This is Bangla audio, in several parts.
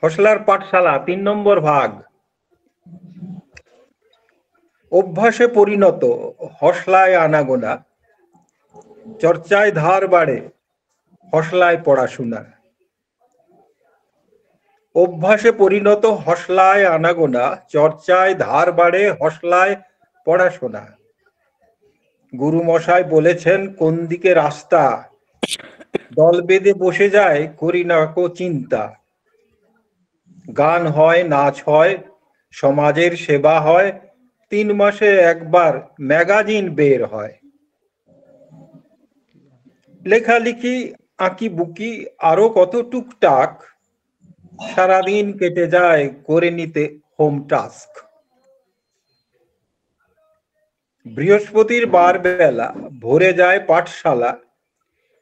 হসলার পাঠশালা ৩ নম্বর ভাগ। অভ্যাসে পরিণত হসলায় আনাগোনা, চর্চায় ধার বাড়ে হসলায় পড়াশোনা। অভ্যাসে পরিণত হসলায় আনাগোনা, চর্চায় ধার বাড়ে হসলায় পড়াশোনা। গুরুমশাই বলেছেন কোন দিকে রাস্তা, দল বেঁধে বসে যায় করি না কো চিন্তা। গান হয়, নাচ হয়, সমাজের সেবা হয়, ৩ মাসে একবার ম্যাগাজিন বের হয়। লেখালেখি, আঁকি বুকি, আরো কত টুকটাক, সারাদিন কেটে যায় করে নিতে হোম টাস্ক। বৃহস্পতির বার বেলা ভরে যায় পাঠশালা,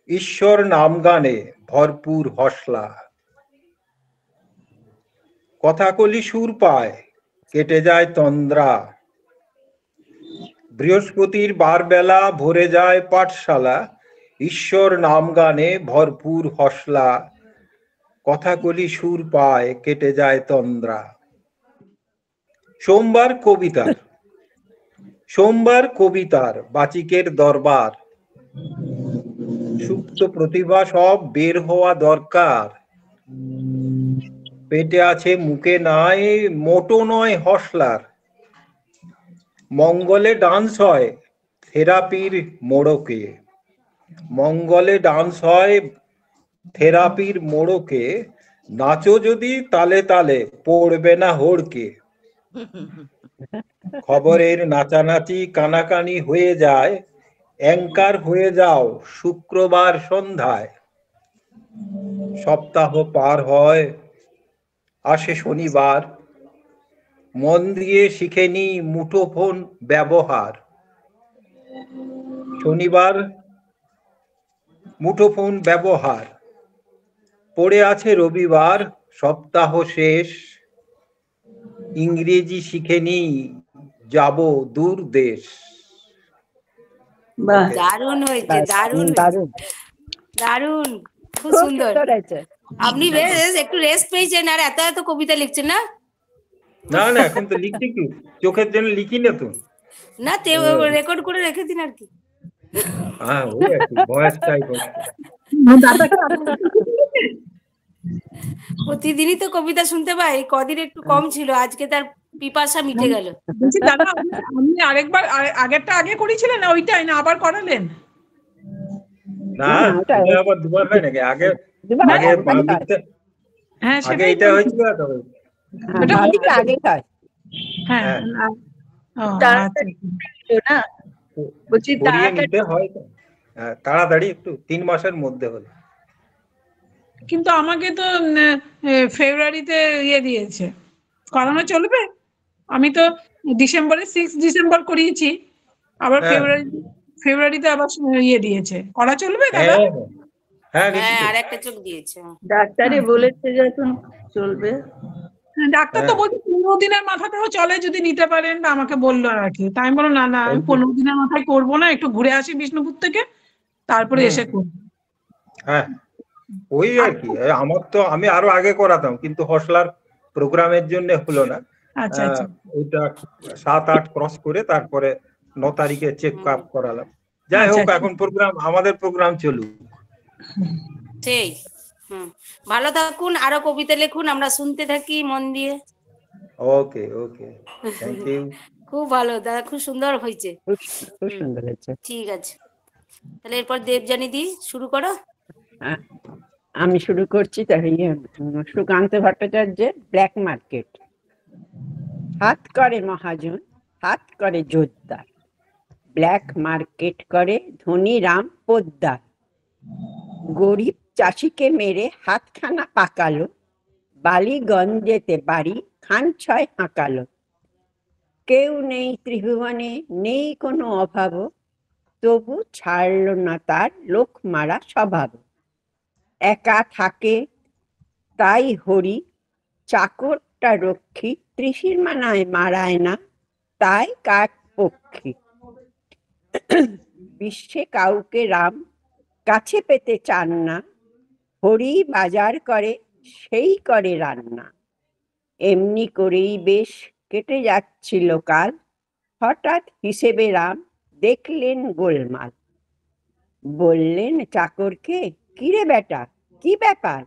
ঈশ্বর নাম গানে ভরপুর হসলা। কথাকলি সুর পায় কেটে যায় তন্দ্রা, বৃহস্পতির বার বেলা ভরে যায় পাঠশালা, ঈশ্বর নাম গানে ভরপুর হসলা। কথাকলি সুর পায় কেটে যায় তন্দ্রা। সোমবার কবিতার, সোমবার কবিতার বাচিকের দরবার, সুপ্ত প্রতিভা সব বের হওয়া দরকার। পেটে আছে মুখে নাই, মোটো নয় হসলার। মঙ্গলে ডান্স হয় থেরাপির মোড়কে, মঙ্গলে ডান্স হয় থেরাপির মোড়কে, নাচো যদি তালে তালে পড়বে না হড়কে। খবরের নাচানাচি কানাকানি হয়ে যায়, অ্যাঙ্কার হয়ে যাও শুক্রবার সন্ধ্যায়। সপ্তাহ পার হয়, আসে শনিবার, মন দিয়ে শিখে নি মুঠোফোন ব্যবহার। শনিবার মুঠোফোন ব্যবহার, পড়ে আছে রবিবার, সপ্তাহ শেষ। ইংরেজি শিখে নি যাব দূর দেশ। দারুণ হয়েছে, দারুণ দারুণ দারুণ, খুব সুন্দর। আপনি একটু রেস্ট পেয়েছেন আর এত এত কবিতা লিখছেন না? না না, এখন তো লিখছি কি, চোখের জন্য লিখি না তো। না, রেকর্ড করে রেখে দিন আর কি। হ্যাঁ, ওই আর কি, ভয়েসটাই প্রতিদিনই তো কবিতা শুনতে পাই, কদিন একটু কম ছিল, আজকে তার পিপাসা মিটে গেল। দাদা, আপনি আরেকবার আগেরটা আগে করেছিলেন না, ওইটাই না আবার করালেন? না, আবার দুবার হয় নাকি? আগে হ্যাঁ, আগে এটা হয়েছিল তবে আগে হয়। হ্যাঁ, না বলছি নিতে হয় তাড়াতাড়ি, একটু 3 মাসের মধ্যে হলো। কিন্তু আমাকে তো ফেব্রুয়ারিতে দিয়েছে, করানো চলবে? আমি তো ডিসেম্বরে 6 ডিসেম্বর করিয়েছি, আবার ফেব্রুয়ারিতে আবার দিয়েছে, করা চলবে দাদা? হ্যাঁ, আর একটা চোখ দিয়েছে, ডাক্তারে বলেছে যখন চলবে। ডাক্তার তো বলছে 15 দিনের মাথাতেও চলে যদি নিতে পারেন, আমাকে বললো আর কি। তাই আমি বললাম না, আমি 15 দিনের মাথায় করবো না, একটু ঘুরে আসি বিষ্ণুপুর থেকে, তারপরে এসে করবো। হ্যাঁ, ওই আর কি। আমার তো আমি আরো আগে করাতাম, কিন্তু হসলার প্রোগ্রামের জন্য হলো না। আচ্ছা আচ্ছা, ওইটা 7-8 ক্রস করে তারপরে 9 তারিখে চেক আপ করালাম। যাই হোক, এখন আমাদের প্রোগ্রাম চলুক। ঠিক, ভালো থাকুন, আরো কবিতা লিখুন, আমরা শুনতে থাকি মন দিয়ে। ওকে ওকে, থ্যাংক ইউ। খুব ভালো দাদা, খুব সুন্দর হয়েছে, খুব সুন্দর হয়েছে। ঠিক আছে, তাহলে এরপর দেবযানী দি শুরু করো। আমি শুরু করছি। সুকান্ত ভট্টাচার্যের ব্ল্যাক মার্কেট। হাত করে মহাজন, হাত করে জোরদার, ব্ল্যাক মার্কেট করে ধনী রাম পোদ্দার। গরিব চাষিকে মেরে হাতখানা পাকালো, বালিগঞ্জেতে বাড়ি খান 6 হাঁকালো। কেউ নেই ত্রিভুবনে, নেই কোনো অভাব, তবু ছাড়লো না তার লোক মারা স্বভাব। একা থাকে তাই হরি, চাকরটা রক্ষী, ত্রিশির মানায় মারায় না, তাই কাক পক্ষী। বিশ্বে কাউকে রাম কাছে পেতে চান না, হরি বাজার করে সেই করে রান্না। এমনি করেই বেশ কেটে যাচ্ছিল কাল। হঠাৎ হিসেবে রাম দেখলেন গোলমাল। বললেন চাকরকে, কিরে বেটা, কি ব্যাপার?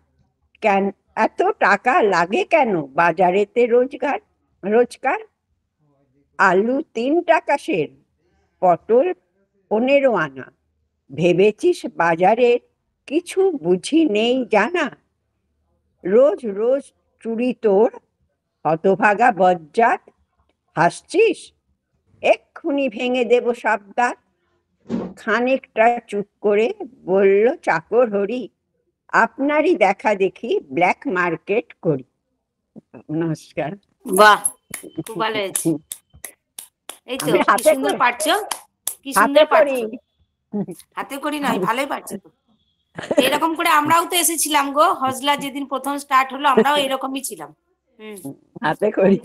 কেন এত টাকা লাগে কেন বাজারেতে রোজকার? আলু 3 টাকা সের, পটল 15 আনা। ভেবেছিস বাজারে কিছু বুঝি নেই জানা? রোজ রোজ চুরি তোর, হতভাগা বজ্জাত। হাসছিস? এক্ষুনি ভেঙে দেব সব দাঁত। খানিকটা চুপ করে বলল চাকর হরি, আপনারই দেখা দেখি ব্ল্যাক মার্কেট করি। নমস্কার। বাহ, খুব ভালো হয়েছে। এই তো, আমি কি হাতে সুন্দর করি। পারছো, কি হাতে সুন্দর করি। পারছো। হাতে করি নয়, ভালোই পারছো তো। এরকম করে আমরাও তো এসেছিলাম গো, হজলা যেদিন প্রথম স্টার্ট হলো আমরাও এরকমই ছিলাম। হাতে করি।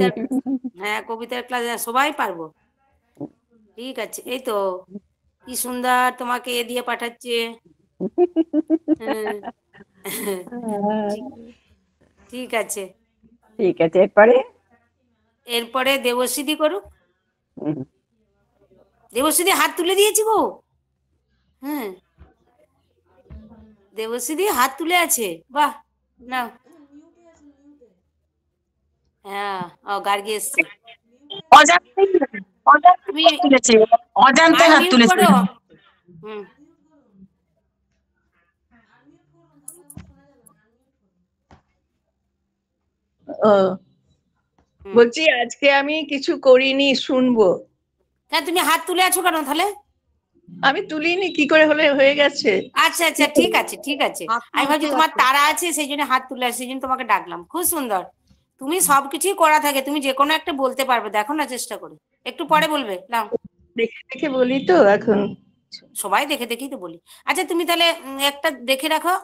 হ্যাঁ, কবিতার ক্লাসে সবাই পারবো। ঠিক আছে, এই তো কি সুন্দর তোমাকে এ দিয়ে পাঠাচ্ছে। হ্যাঁ, ঠিক আছে। ঠিক আছে, এরপরে এরপরে দেবশ্রীদি করুক। দেবশ্রীদি হাত তুলে দিয়েছি গো। হ্যাঁ, দেবশ্রীদি হাত তুলে আছে, বাহ। না, হ্যাঁ, ও গার্গী এসছে। অজান্তে হাত তুলেছে। হুম, বলছি আজকে আমি কিছু করিনি, শুনবো। হ্যাঁ, তুমি হাত তুলে আছো কেন তাহলে? আমি তুলিনি, কি করে হয়ে গেছে। আচ্ছা আচ্ছা, ঠিক আছে ঠিক আছে। আমি ভাবছি তোমার তারা আছে সেই জন্য হাত তুলে আসে, সেই জন্য তোমাকে ডাকলাম। খুব সুন্দর, তুমি সবকিছুই করা থাকে, তুমি যে কোনো একটা বলতে পারবে, দেখো না চেষ্টা করে। একটু পরে বলবে নাও। দেখে দেখে বলি তো এখন। সবাই দেখে দেখেই তো বলি। আচ্ছা তুমি তাহলে একটা দেখে রাখো,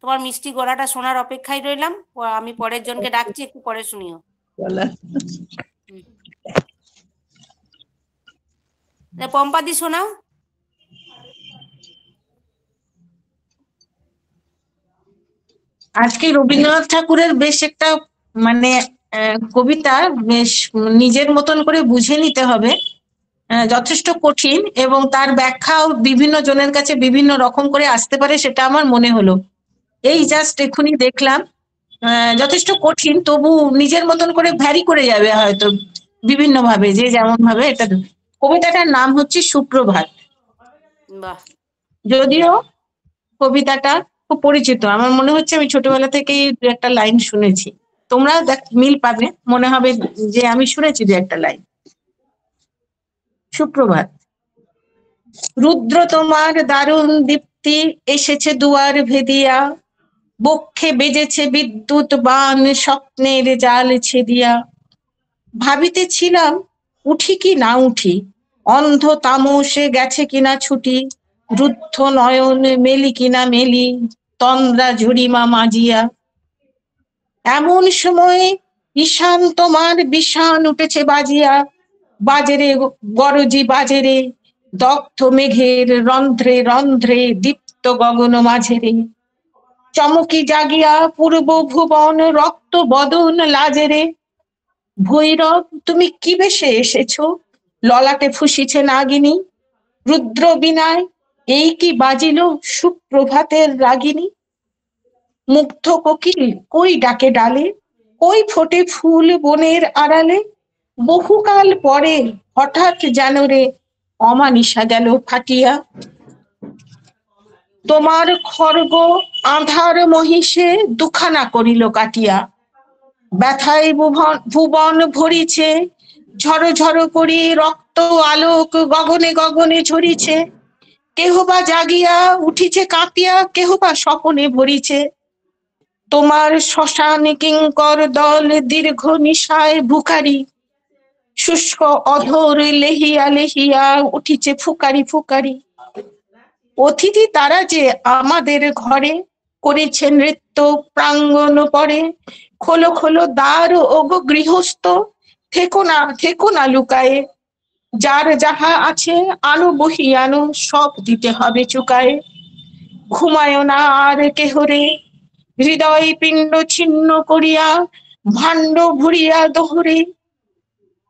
তোমার মিষ্টি গলাটা শোনার অপেক্ষায় রইলাম। আমি পরের জনকে ডাকছি, একটু পরে শুনিও। বলা পম্পাদি শোনাও। আজকে রবীন্দ্রনাথ ঠাকুরের বেশ একটা মানে কবিতা বেশ নিজের মতন করে বুঝে নিতে হবে। যথেষ্ট কঠিন এবং তার ব্যাখ্যাও বিভিন্ন জনের কাছে বিভিন্ন রকম করে আসতে পারে, সেটা আমার মনে হলো। এই জাস্ট এক্ষুনি দেখলাম, যথেষ্ট কঠিন, তবু নিজের মতন করে ভ্যারি করে যাবে হয়তো বিভিন্ন ভাবে, যে যেমন ভাবে। এটা কবিতাটার নাম হচ্ছে সুপ্রভাত। বাহ, যদিও কবিতাটা খুব পরিচিত, আমার মনে হচ্ছে আমি ছোটবেলা থেকেই দু একটা লাইন শুনেছি। তোমরা মিল পাবে, মনে হবে যে আমি শুনেছি দু একটা লাইন। সুপ্রভাত। রুদ্র তোমার দারুণ দীপ্তি এসেছে দুয়ার ভেদিয়া, বক্ষে বেজেছে বিদ্যুৎ বাণ স্বপ্নের জাল ছেদিয়া। ভাবিতেছিলাম উঠি কি না উঠি, অন্ধ তামসে গেছে কিনা ছুটি, রুদ্ধ নয়ন মেলি কিনা মেলি, তন্দ্রা ঝুড়িমা মাজিয়া। এমন সময়ে ঈশান তোমার বিষাণ উঠেছে বাজিয়া, বাজেরে গরজি বাজেরে, দগ্ধ মেঘের রন্ধ্রে রন্ধ্রে দীপ্ত গগন মাঝেরে। চমকি জাগিয়া পূর্ব ভুবন রক্ত বদন লাজেরে। ভৈরব তুমি কি বেশে এসেছো, ললাটে ফুসিছে নাগিনী, রুদ্র বিনায় এই কি বাজিল সুপ্রভাতের রাগিনী। মুগ্ধ কোকিল কই ডাকে ডালে, কই ফোটে ফুল বনের আড়ালে, বহুকাল পরে হঠাৎ যেন রে অমানিসা গেল ফাটিয়া। তোমার খর্গ আঁধার মহিষে দুখানা করিল কাটিয়া, ব্যথায় ভুবন ভরিছে, ঝড় ঝড় করি রক্ত আলোক গগনে গগনে ঝরিছে। কেহ বা জাগিয়া উঠিছে কাঁপিয়া, কেহ বা স্বপনে ভরিছে। তোমার শ্মশান কিঙ্কর দল দীর্ঘ নিশায় ভুখারি, শুষ্ক অধর লেহিয়া লেহিয়া উঠিছে ফুকারি ফুকারি। অতিথি তারা যে আমাদের ঘরে, করেছে নৃত্য প্রাঙ্গণ পরে। খোলো খোলো দ্বার ওগো গৃহস্থ, থেকো না লুকায়ে, যার যাহা আছে আনো বহি আনো, সব দিতে হবে চুকায়ে। ঘুমায় না আর কেহরে, হৃদয় পিণ্ড ছিন্ন করিয়া ভাণ্ড ভরিয়া দোহরে,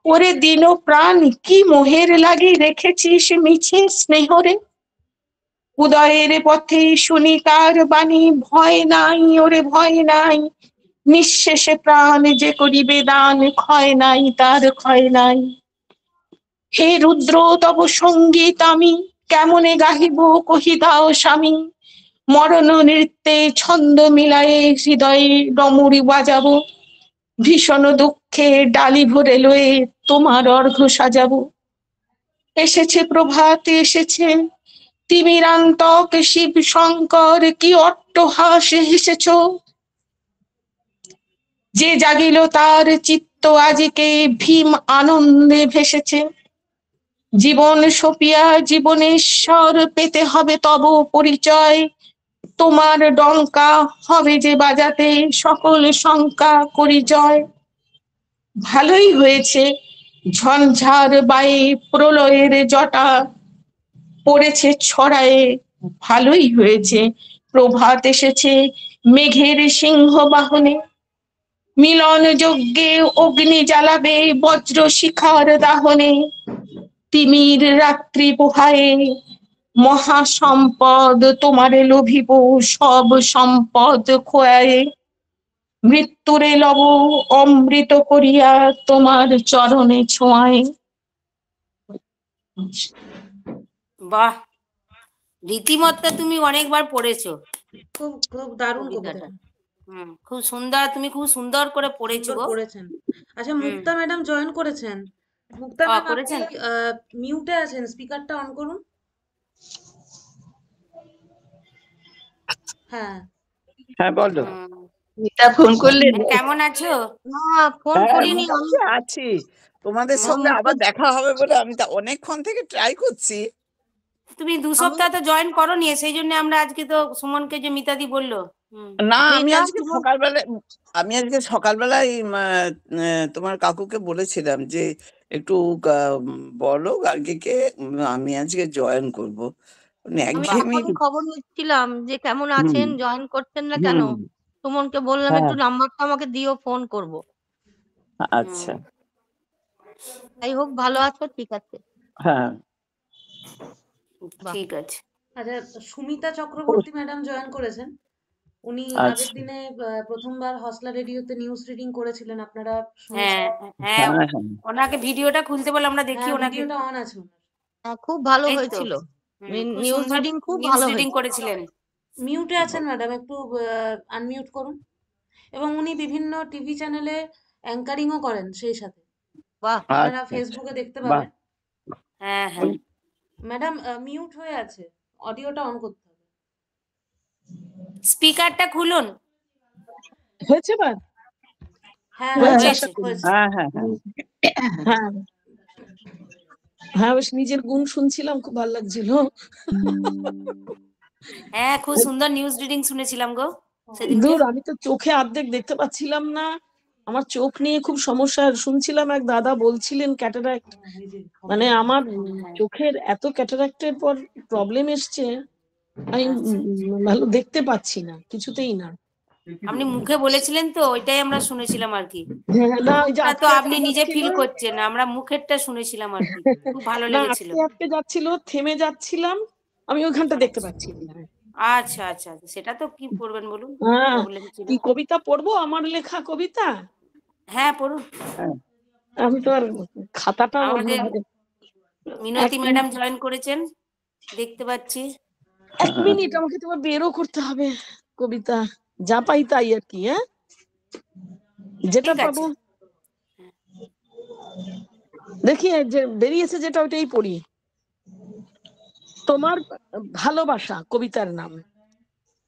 ওরে দিন প্রাণ কি মোহের লাগি রেখেছিস মিছে স্নেহরে। উদয়ের পথে শুনি তার বাণী, ভয় নাই ওরে ভয় নাই, নিঃশেষে প্রাণ যে করিবে দান, ক্ষয় নাই তার ক্ষয় নাই। হে রুদ্র তব সঙ্গীত আমি কেমনে গাহিব কহি দাও স্বামী, মরণ নৃত্যে ছন্দ মিলায়ে হৃদয়ে ডমরু বাজাবো, ভীষণ দুঃখে ডালি ভরে লয়ে তোমার অর্ঘ্য সাজাবো। এসেছে প্রভাত এসেছে, তিমিরান্তক শিব শঙ্কর কি অট্টহাসে হেসেছ, যে জাগিল তার চিত্ত আজিকে ভীম আনন্দে ভেসেছে। জীবন সপিয়া জীবনেশ্বর পেতে হবে তব পরিচয়, তোমার ডঙ্কা হবে যে বাজাতে সকল শঙ্কা করি জয়। ভালোই হয়েছে ঝঞ্ঝার বায়ে প্রলয়ের জটা পড়েছে ছড়ায়ে, ভালোই হয়েছে প্রভাত এসেছে মেঘের সিংহ বাহনে, মিলন যজ্ঞে অগ্নি জ্বালাবে বজ্র শিখার দাহনে, তিমির রাত্রি পোহায়ে মহাসম্পদ তোমারে লোভিব সব সম্পদ খোয়ায়ে, মৃত্যুরে লব অমৃত করিয়া তোমার চরণে ছোঁয়ায়। বাহ, রীতিমতো তুমি অনেকবার পড়েছো খুব খুব দারুণ কবিতাটা। কবিতা, খুব সুন্দর, তুমি খুব সুন্দর করে পড়েছো সুন্দর গো। করেছেন। আচ্ছা, মুক্তা ম্যাডাম জয়েন করেছেন। মুক্তা ম্যাম, আপনি করেছেন? মিউটে আছেন, স্পিকারটা অন করুন। হ্যাঁ, হ্যাঁ বলো। মিতা ফোন করলে? কেমন আছো? না, ফোন হ্যাঁ, করিনি আমি। মোটামুটি আছি। তোমাদের সঙ্গে আবার দেখা হবে বলে আমি তা অনেকক্ষণ থেকে ট্রাই করছি। তুমি 2 সপ্তাহ তো জয়েন করোনি, সেই জন্য আমরা আজকে তো সুমনকে যে মিতাদি বললো। না, আমি মিতা, আজকে সকালবেলায় তোমার কাকুকে বলেছিলাম যে একটু বলো গার্গীকে আমি আজকে জয়েন করব। আমি একঘেয়েমি। তখনই খবর নিচ্ছিলাম যে কেমন আছেন, জয়েন করছেন না কেন। সুমনকে বললাম হ্যাঁ, একটু নাম্বারটা আমাকে দিও, ফোন করব। আচ্ছা, যাই হোক, ভালো আছো? ঠিক আছে, হ্যাঁ, বাহ। ঠিক আছে। আচ্ছা, সুমিতা চক্রবর্তী ম্যাডাম জয়েন করেছেন। উনি আগের আচ্ছা, দিনে প্রথমবার হসলা রেডিওতে নিউজ রিডিং করেছিলেন, আপনারা হ্যাঁ শুনেছেন। হ্যাঁ, হ্যাঁ, হ্যাঁ, ওনাকে ভিডিওটা খুলতে বলে আমরা দেখি হ্যাঁ, ওনাকে। ভিডিওটা অন আছে ওনার। হ্যাঁ, খুব ভালো এই তো। হয়েছিল। খুব নিউজ সুন্দর রিডিং খুব নিউজ ভালো রিডিং হয়েছিল। করেছিলেন। মিউটে আছেন ম্যাডাম, একটু আনমিউট করুন। এবং উনি বিভিন্ন টিভি চ্যানেলে অ্যাঙ্কারিংও করেন সেই সাথে, বাহ, আপনারা আচ্ছা, ফেসবুকে দেখতে বাহ, পাবেন। হ্যাঁ হ্যাঁ, ম্যাডাম মিউট হয়ে আছে, অডিওটা অন করতে হবে। স্পিকারটা খুলুন। হয়েছে বা? হ্যাঁ, হয়েছে। হয়েছে। হ্যাঁ, হ্যাঁ, হ্যাঁ, হ্যাঁ হ্যাঁ, বেশ নিজের গুণ শুনছিলাম, খুব ভালো লাগছিল। হ্যাঁ, খুব সুন্দর নিউজ রিডিং শুনেছিলাম গো সেদিনকে। দূর, আমি তো চোখে অর্ধেক দেখতে পাচ্ছিলাম না, আমার চোখ নিয়ে খুব সমস্যা। শুনছিলাম এক দাদা বলছিলেন ক্যাটারাক্ট, এই যে মানে আমার চোখের এত ক্যাটারাক্টের পর প্রবলেম এসছে, আমি ভালো দেখতে পাচ্ছি না, কিছুতেই না। আপনি মুখে বলেছিলেন তো, ওইটাই আমরা শুনেছিলাম আর কি। হ্যাঁ, না, ওই যে তা তো আটকে আপনি আটকে নিজে যাচ্ছিল। ফিল করছেন, আমরা মুখেরটা শুনেছিলাম আর কি। খুব ভালো না, লেগেছিল। আটকে আটকে যাচ্ছিল, থেমে যাচ্ছিলাম, আমি ওইখানটা দেখতে পাচ্ছি না। আচ্ছা আচ্ছা, সেটা তো কি পড়বেন বলুন, হ্যাঁ, প্রবলেম ছিল। কি কবিতা পড়বো? আমার লেখা কবিতা? হ্যাঁ পড়ুন। আমি তো আর খাতাটা আমাদের মিনতি এক ম্যাডাম জয়েন করেছেন, দেখতে পাচ্ছি। মিনিট, আমাকে তোমার বেরও করতে হবে কবিতা, যা পাই তাই আর কি। হ্যাঁ, যেটা ঠিক আছে। পাবো দেখি, যে বেরিয়েছে যেটা ওইটাই পড়ি। তোমার ভালোবাসা কবিতার নাম।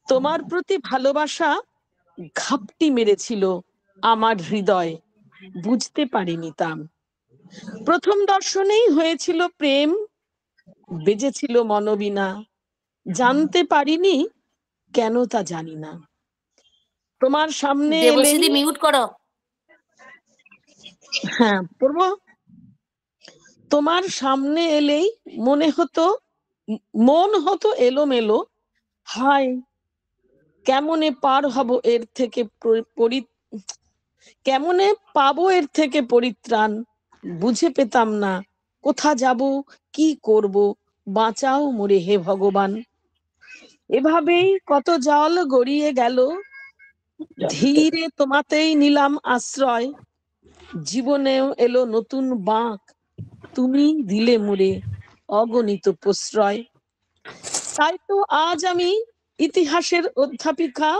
তোমার প্রতি ভালোবাসা ঘাপটি মেরেছিল আমার হৃদয়, বুঝতে পারিনি তাম। প্রথম দর্শনেই হয়েছিল প্রেম, বেজেছিল মনোবিনা, জানতে পারিনি কেন তা জানি না। তোমার সামনে এলেই, দেবশ্রী মিউট করো। হ্যাঁ পড়বো। তোমার সামনে এলেই মন হতো এলোমেলো, হায় কেমনে পার হব এর থেকে কেমনে পাবো এর থেকে পরিত্রাণ, বুঝে পেতাম না কোথা যাব কি করব, বাঁচাও মোরে হে ভগবান। এভাবেই কত জল গড়িয়ে গেল, ধীরে তোমাতেই নিলাম আশ্রয়, জীবনেও এলো নতুন বাঁক, তুমি দিলে মোরে অগণিত প্রশ্রয়। তাই তো আজ আমি ইতিহাসের অধ্যাপিকা,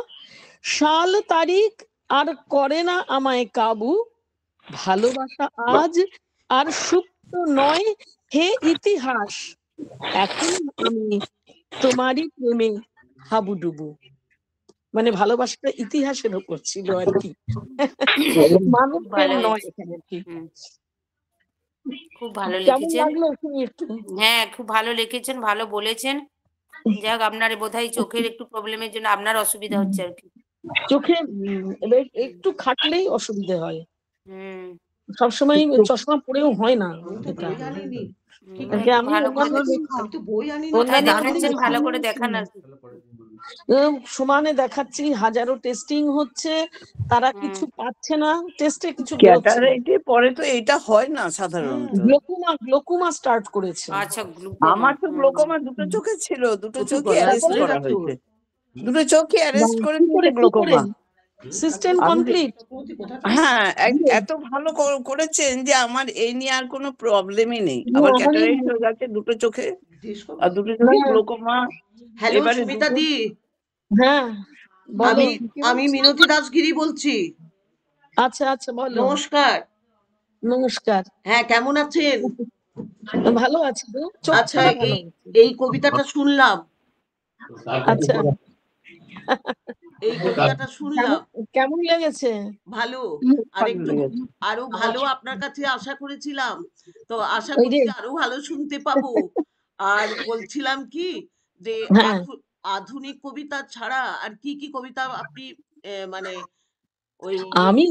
সাল তারিখ আর করে না আমায় কাবু, ভালোবাসা আজ আর সুপ্ত নয় হে ইতিহাস, এখন আমি তোমারই প্রেমে হাবুডুবু। মানে ভালোবাসাটা ইতিহাসের ওপর ছিল আর কি, মানুষ ভালো নয় হয়েছে। এখানে কি। খুব ভালো কেমন লিখেছেন। লাগলো শুনি একটু? হ্যাঁ, খুব ভালো লিখেছেন, ভালো বলেছেন। যাক, আপনার বোধহয় চোখের একটু প্রবলেমের জন্য আপনার অসুবিধা হচ্ছে আর কি। চোখে একটু খাটলেই অসুবিধে হয়, হুম। সবসময় চশমা পরেও হয় না এটা। আগে আমি ভালো কোথায় দেখাচ্ছেন, ভালো করে দেখান আর কি। সমানে দেখাচ্ছি, হাজারো টেস্টিং হচ্ছে, তারা কিছু পাচ্ছে না, টেস্টে কিছু ক্যাটারাইটে পরে তো এটা হয় না সাধারণত। গ্লোকোমা স্টার্ট করেছে। আচ্ছা, আমার তো গ্লোকোমা দুটো চোখে ছিল, দুটো চোখে অ্যারেস্ট করা হয়েছে, দুটো চোখে অ্যারেস্ট করে দিয়েছে গ্লোকোমা। System complete. হ্যাঁ, এত ভালো করেছেন যে আমার এই নিয়ে আর কোনো প্রবলেমই নেই। আমার ক্যাটারাইট হয়ে গেছে দুটো চোখে, আর দুটো চোখে গ্লোকোমা। হ্যালো সুমিতা দি, হ্যাঁ আমি মিনতি দাসগিরি বলছি। আচ্ছা আচ্ছা, বলো। নমস্কার। নমস্কার। হ্যাঁ, কেমন আছেন? ভালো আছি তো। আচ্ছা, এই কবিতাটা শুনলাম। আচ্ছা, এই কবিতাটা শুনলাম, কেমন লেগেছে? ভালো। আরো ভালো আপনার কাছে আশা করেছিলাম, তো আশা করছি আরো ভালো শুনতে পাবো। আর বলছিলাম কি যে আধুনিক কবিতা ছাড়া আর কি কি কবিতা আপনি মানে ওই আমি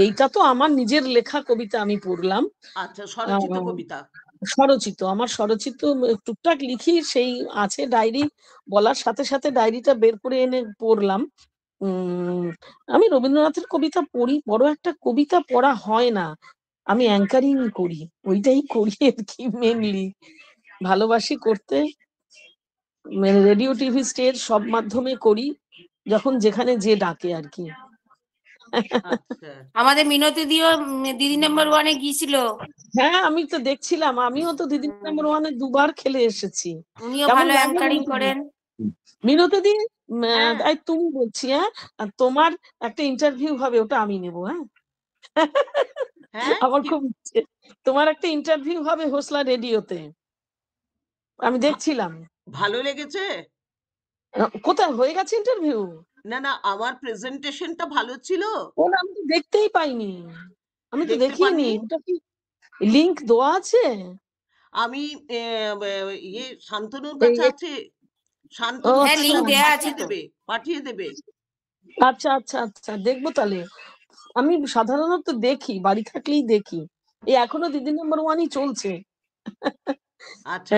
এইটা তো আমার নিজের লেখা কবিতা আমি পড়লাম। আচ্ছা, স্বরচিত কবিতা। স্বরচিত, আমার স্বরচিত টুকটাক লিখি, সেই আছে ডায়েরি, বলার সাথে সাথে ডায়েরিটা বের করে এনে পড়লাম। আমি রবীন্দ্রনাথের কবিতা পড়ি, বড় একটা কবিতা পড়া হয় না, আমি অ্যাঙ্কারিং করি, ওইটাই করি আর কি মেনলি। ভালোবাসি করতে, রেডিও টিভি স্টেজ সব মাধ্যমে করি, যখন যেখানে যে ডাকে আর কি। আমাদের মিনতি দিও দিদি নাম্বার 1-এ গিয়েছিল। হ্যাঁ, আমি তো দেখছিলাম, আমিও তো দিদি নাম্বার 1-এ দুবার খেলে এসেছি। উনিও ভালো অ্যাঙ্কারিং করেন। মিনতি দি, তুমি বলছি, হ্যাঁ তোমার একটা ইন্টারভিউ হবে, ওটা আমি নেবো। হ্যাঁ, আমার খুব ইচ্ছে, তোমার একটা ইন্টারভিউ হবে হোসলা রেডিওতে, আমি দেখছিলাম। ভালো লেগেছে? কোথায় হয়ে গেছে ইন্টারভিউ? না না, আমার প্রেজেন্টেশনটা ভালো ছিল। ওটা আমি তো দেখতেই পাইনি, আমি তো দেখিনি। ওটা কি লিংক দেওয়া আছে? আমি শান্তনুর কাছে আছে, শান্তনু লিংক দেয়া আছে, পাঠিয়ে দেবে। আচ্ছা আচ্ছা আচ্ছা, দেখবো তাহলে। আমি সাধারণত দেখি, বাড়ি থাকলেই দেখি, এই এখনো দিদি নাম্বার 1-ই চলছে। আচ্ছা,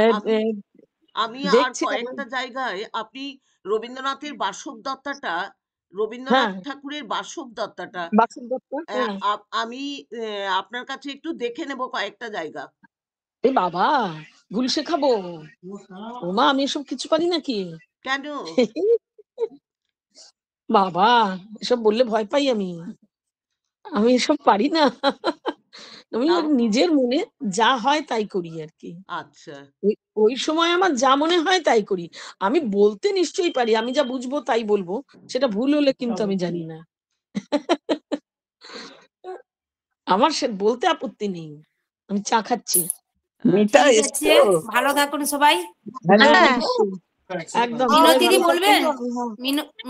আমি আর কয়েকটা জায়গায় আপনি রবীন্দ্রনাথের বাসবদত্তাটা, রবীন্দ্রনাথ ঠাকুরের বাসবদত্তাটা আমি আপনার কাছে একটু দেখে নেব কয়েকটা জায়গা। এ বাবা, ভুল শেখাবো? ওমা, আমি এসব কিছু পারি নাকি? কেন? বাবা, এসব বললে ভয় পাই আমি এসব পারি না। আমি নিজের মনে যা হয় তাই করি আর কি। আচ্ছা, ওই সময় আমার যা মনে হয় তাই করি। আমি বলতে নিশ্চয়ই পারি, আমি যা বুঝবো তাই বলবো, সেটা ভুল হলে কিন্তু আমি জানি না। আমার সে বলতে আপত্তি নেই, আমি চা খাচ্ছি। ভালো থাকুন সবাই। একদম। মিনতি দি বলবেন?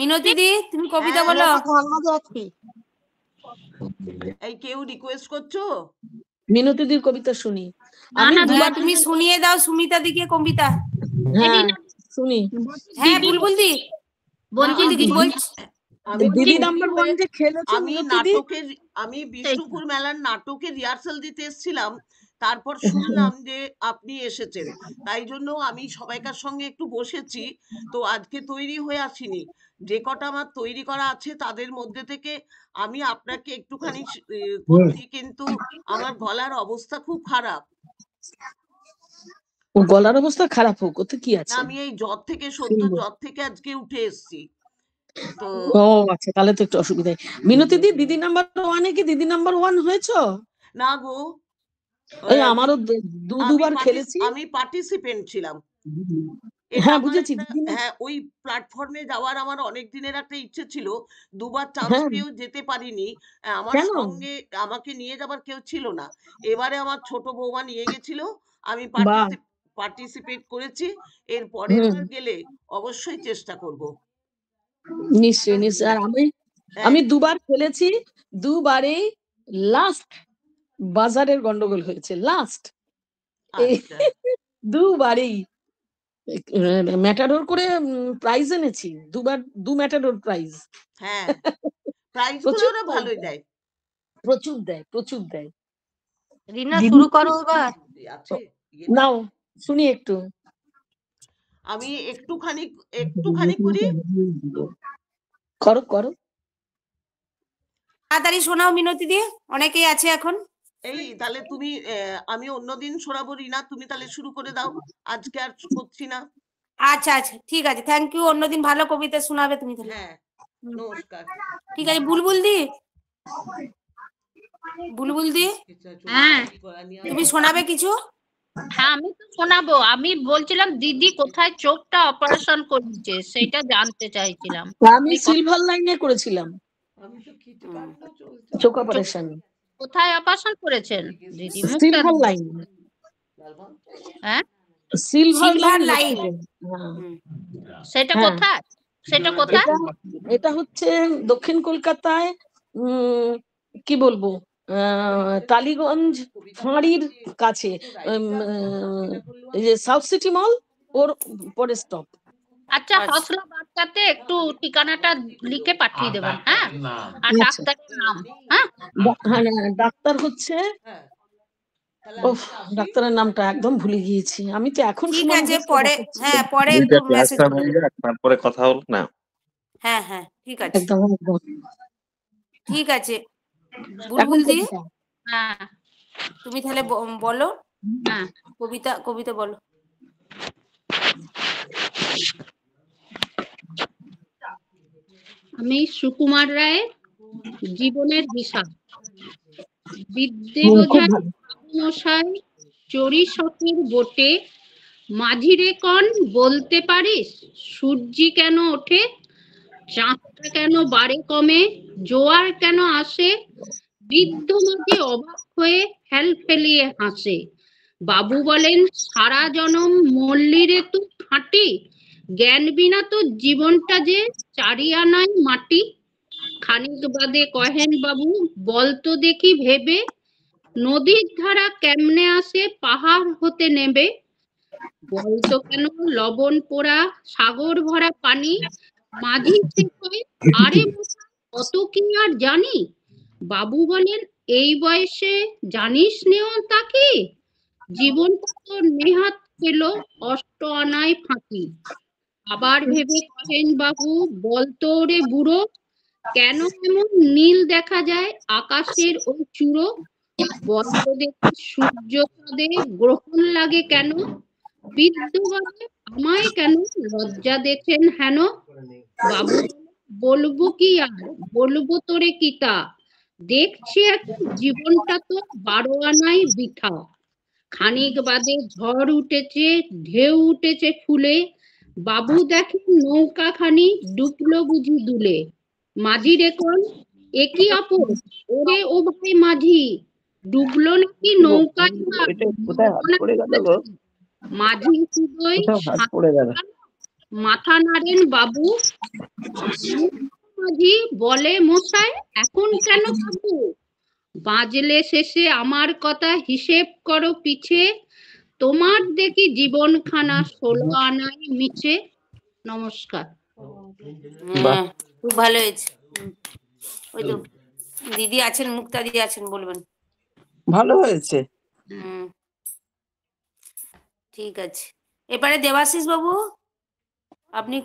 মিনতি দি, তুমি কবিতা বলো। এই কেউ রিকোয়েস্ট করছো? মিনতি দির কবিতা শুনি। তুমি শুনিয়ে দাও সুমিতা দিকে কবিতা। হ্যাঁ, শুনি। হ্যাঁ, বুলবুল দি বলছি, দিদি বলছি। দিদি নাম্বার 1 যে খেলেছে, আমি বিষ্ণুপুর মেলার নাটকের রিহার্সাল দিতে এসেছিলাম, তারপর শুনলাম যে আপনি এসেছেন, তাই জন্য আমি সবাইকার সঙ্গে একটু বসেছি। তো আজকে তৈরি হয়ে আসিনি, যে কটা আমার তৈরি করা আছে তাদের মধ্যে থেকে আমি আপনাকে একটুখানি করছি, কিন্তু আমার গলার অবস্থা খুব খারাপ। ও গলার অবস্থা খারাপ হোক, ওতে কি না, আছে? আমি এই জ্বর থেকে সদ্য জ্বর থেকে আজকে উঠে এসেছি। তো ও আচ্ছা, তাহলে তো একটু অসুবিধা। মিনতি দি, দিদি নাম্বার 1-এ কি দিদি নাম্বার 1 হয়েছো? না গো, এই আমারও দুবার খেলেছি। আমি পার্টিসিপেন্ট ছিলাম। হ্যাঁ বুঝেছি। হ্যাঁ, ওই প্ল্যাটফর্মে যাওয়ার আমার অনেক দিনের একটা ইচ্ছে ছিল, দুবার চান্স হ্যাঁ। পেয়েও যেতে পারিনি। আমার কেন? সঙ্গে আমাকে নিয়ে যাবার কেউ ছিল না। এবারে আমার ছোট বৌমা নিয়ে গেছিল, আমি বাহ। পার্টিসিপেট করেছি। এর পরের বার গেলে অবশ্যই চেষ্টা করব। নিশ্চয়ই নিশ্চয়ই। আর আমি দুবার খেলেছি, দুবারেই লাস্ট বাজারের গন্ডগোল হয়েছে, লাস্ট দুবারেই ম্যাটাডোর করে প্রাইজ এনেছি, দুবার 2 ম্যাটাডোর প্রাইজ। হ্যাঁ, প্রাইজ গুলো ওরা ভালোই দেয়, প্রচুর দেয়, প্রচুর দেয়। রিনা শুরু করো এবার। নাও শুনি একটু। আমি একটুখানি করি। করো করো। তাড়াতাড়ি শোনাও মিনতি দিয়ে, অনেকেই আছে এখন। এই তাহলে তুমি, আমি অন্যদিন শোনাবো রিনা, তুমি তাহলে শুরু করে দাও, আজকে আর করছি না। আচ্ছা আচ্ছা ঠিক আছে, থ্যাংক ইউ। অন্যদিন ভালো কবিতা শোনাবে তুমি তাহলে। হ্যাঁ, নমস্কার। ঠিক আছে। বুলবুল দি, বুলবুল দি, হ্যাঁ তুমি শোনাবে কিছু? হ্যাঁ আমি তো শোনাবো। আমি বলছিলাম দিদি কোথায় চোখটা অপারেশন করেছে সেটা জানতে চাইছিলাম। আমি সিলভার লাইনে করেছিলাম চোখ অপারেশন। কোথায় অপারেশন করেছেন দিদি? Silver line. হ্যাঁ, সিলভার লাইন। সেটা কোথায়? সেটা কোথায়? এটা হচ্ছে দক্ষিণ কলকাতায়, কি বলবো, টালিগঞ্জ ফাঁড়ির কাছে, সাউথ সিটি মল ওর পরে স্টপ। আচ্ছা, হসলা বার্তাতে একটু ঠিকানাটা লিখে পাঠিয়ে দেবেন। হ্যাঁ, আর ডাক্তারের নাম। হ্যাঁ, ডাক্তার হচ্ছে, ডাক্তারের নামটা একদম ভুলে গিয়েছি আমি তো এখন। ঠিক আছে, পরে হ্যাঁ পরে একটু মেসেজ করব, তারপরে কথা হল না। হ্যাঁ হ্যাঁ ঠিক আছে, একদম একদম ঠিক আছে। বুলবুল দি, হ্যাঁ তুমি তাহলে বলো। হ্যাঁ, কবিতা বলো। আমি সুকুমার রায়ের জীবনের হিসাব। বিদ্যে বোঝায় মশাই চড়ি শখের বোটে, মাঝিরে কন বলতে পারিস সূর্যি কেন ওঠে, চাঁদটা কেন বাড়ে কমে, জোয়ার কেন আসে, বৃদ্ধ মাঝে অবাক হয়ে ফেল ফেলিয়ে হাসে। বাবু বলেন সারা জনম মল্লিরে তু খাঁটি, জ্ঞান বিনা তো জীবনটা যে চারিয়ানায় মাটি। খানিক বাদে কহেন বাবু বলতো দেখি ভেবে, নদীর ধারা কেমনে আসে পাহাড় হতে নেবে, বলতো কেন লবণ পোড়া সাগর ভরা পানি, মাঝি আরে কত কি আর জানি। বাবু বলেন এই বয়সে জানিস নেও তাকে, জীবনটা তোর নেহাত পেল অষ্ট আনায় ফাঁকি। আবার ভেবে কহেন বাবু বলতো রে বুড়ো, কেন এমন নীল দেখা যায় আকাশের ওই চূড়ো, বলতো দেখি সূর্য চাঁদে গ্রহণ লাগে কেন, বৃদ্ধ বলে আমায় কেন লজ্জা দেখেন হেন। বাবু বলবো কি আর বলবো তোরে কিতা, দেখছি এখন জীবনটা তো 12 আনাই বৃথা। খানিক বাদে ঝড় উঠেছে ঢেউ উঠেছে ফুলে, বাবু দেখেন নৌকা খানি ডুবলো বুঝি দুলে। মাঝি রেখন একই আপদ ওরে ও ভাই মাঝি, ডুবলো নাকি নৌকায়, মাঝি শুধুই মাথা নাড়েন বাবু। মাঝি বলে মশাই এখন কেন বাবু, বাজলে শেষে আমার কথা হিসেব করো পিছে, তোমার দেখি জীবন খানা 16 আনাই মিছে। নমস্কার। খুব ভালো হয়েছে। ওই তো দিদি আছেন, মুক্তা দিদি আছেন, বলবেন। ভালো হয়েছে। হুম, ঠিক আছে। এবারে দেবাশিস বাবু আপনি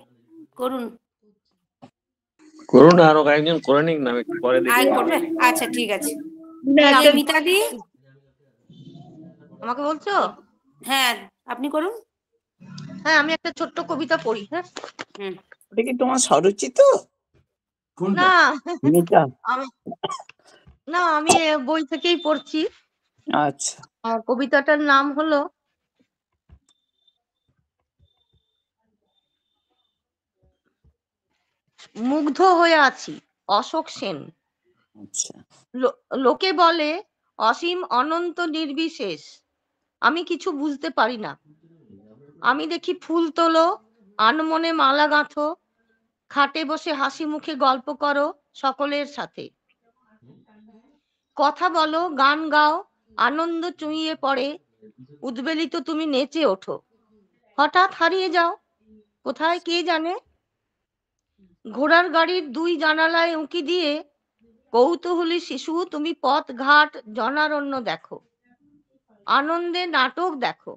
করুন। করুন, আরো কয়েকজন করে নিক না, আমি একটু পরে দেখি। আয় করবে, আচ্ছা ঠিক আছে। না, তাহলে একটা- মিতাদি, আমাকে বলছো? হ্যাঁ আপনি করুন। হ্যাঁ, আমি একটা ছোট্ট কবিতা পড়ি। হ্যাঁ, হুম, ওটা কি তোমার স্বরচিত? না মিতা? আমি না আমি বই থেকেই পড়ছি। আচ্ছা, কবিতাটার নাম হলো মুগ্ধ হয়ে আছি, অশোক সেন। আচ্ছা। লোকে বলে অসীম অনন্ত নির্বিশেষ, আমি কিছু বুঝতে পারি না। আমি দেখি ফুল তোলো, আনমনে মালা গাঁথো, খাটে বসে হাসি মুখে গল্প করো সকলের সাথে, কথা বলো, গান গাও, আনন্দ চুইয়ে পড়ে, উদ্বেলিত তুমি নেচে ওঠো, হঠাৎ হারিয়ে যাও কোথায় কে জানে। ঘোড়ার গাড়ির দুই জানালায় উঁকি দিয়ে কৌতূহলী শিশু তুমি পথ ঘাট জনারণ্য দেখো, আনন্দে নাটক দেখো,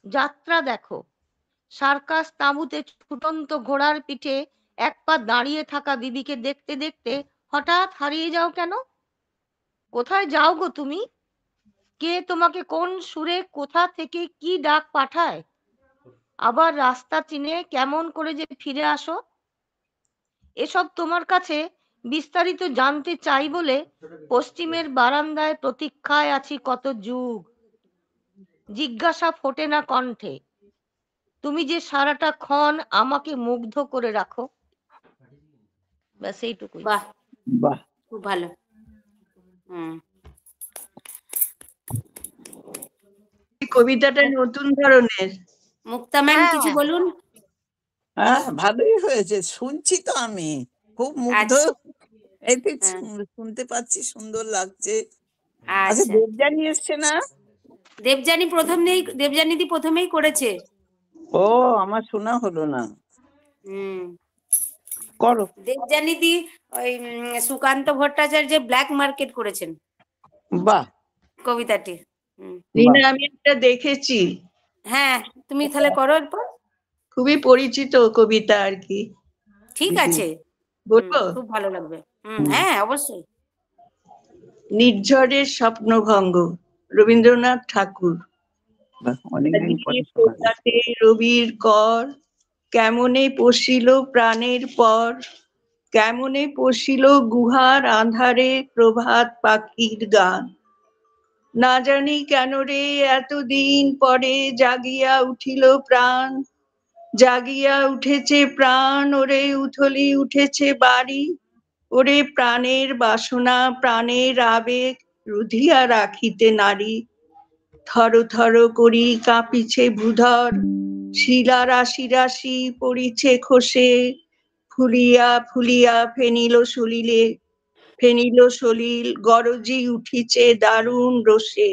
যাত্রা দেখো, সার্কাস তাঁবুতে ছুটন্ত ঘোড়ার পিঠে এক পা দাঁড়িয়ে থাকা দিদিকে দেখতে দেখতে হঠাৎ হারিয়ে যাও কেন? কোথায় যাও গো তুমি? কে তোমাকে কোন সুরে কোথা থেকে কি ডাক পাঠায়? আবার রাস্তা চিনে কেমন করে যে ফিরে আসো? এসব তোমার কাছে বিস্তারিত জানতে চাই বলে পশ্চিমের বারান্দায় প্রতীক্ষায় আছি কত যুগ। জিজ্ঞাসা ফোটে না কণ্ঠে, তুমি যে সারাটা ক্ষণ আমাকে মুগ্ধ করে রাখো। ব্যাস এইটুকুই। বাহ, বাহ, খুব ভালো। হুম, কবিতাটা নতুন ধরনের। মুক্তা ম্যাম কিছু বলুন। হ্যাঁ ভালোই হয়েছে, শুনছি তো আমি, খুব মুগ্ধ। আচ্ছা, এই তো হ্যাঁ, শুনতে পাচ্ছি, সুন্দর লাগছে। আচ্ছা, আচ্ছা। দেবযানী এসছে না? দেবযানীদি প্রথমেই করেছে। ও, আমার শোনা হলো না। হুম, করো। দেবযানীদি ওই সুকান্ত ভট্টাচার্যের ব্ল্যাক মার্কেট করেছেন বাহ, কবিতাটি। রিনা, আমি একটা দেখেছি, হ্যাঁ তুমি তাহলে করো এরপর। খুবই পরিচিত কবিতা আর কি। ঠিক আছে, বলবো? খুব ভালো লাগবে। হ্যাঁ অবশ্যই। নির্ঝরের স্বপ্নভঙ্গ, রবীন্দ্রনাথ ঠাকুর। বাহ, অনেকদিন পরে শোনা। প্রভাতে রবির কর, কেমনে পশিল প্রাণের পর, কেমনে পশিল গুহার আঁধারে প্রভাত পাখির গান। না জানি কেন রে এতদিন পরে জাগিয়া উঠিল প্রাণ, জাগিয়া উঠেছে প্রাণ, ওরে উথলি উঠেছে বাড়ি, ওরে প্রাণের বাসনা প্রাণের আবেগ রুধিয়া রাখিতে নারী। থর থর করি কাঁপিছে ভূধর, শিলা রাশি রাশি পড়িছে খসে, ফুলিয়া ফুলিয়া ফেনিল সলিলে, ফেনিল সলিল গরজি উঠিছে দারুণ রোষে।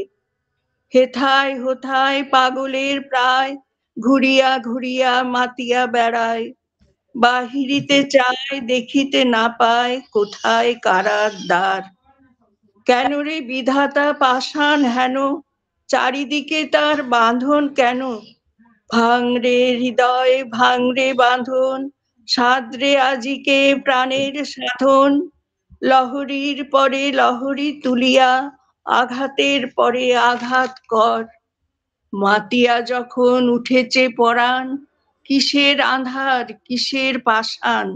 হেথায় হোথায় পাগলের প্রায়, ঘুরিয়া ঘুরিয়া মাতিয়া বেড়ায়, বাহিরিতে চায় দেখিতে না পায় কোথায় কারার দ্বার। কেন রে বিধাতা পাষাণ হেন, চারিদিকে তার বাঁধন কেন? ভাঙরে হৃদয় ভাঙরে বাঁধন, সাদরে আজিকে প্রাণের সাধন। লহরীর পরে লহরী তুলিয়া, আঘাতের পরে আঘাত কর। মাতিয়া যখন উঠেছে পরাণ, কিসের আঁধার কিসের পাষাণ।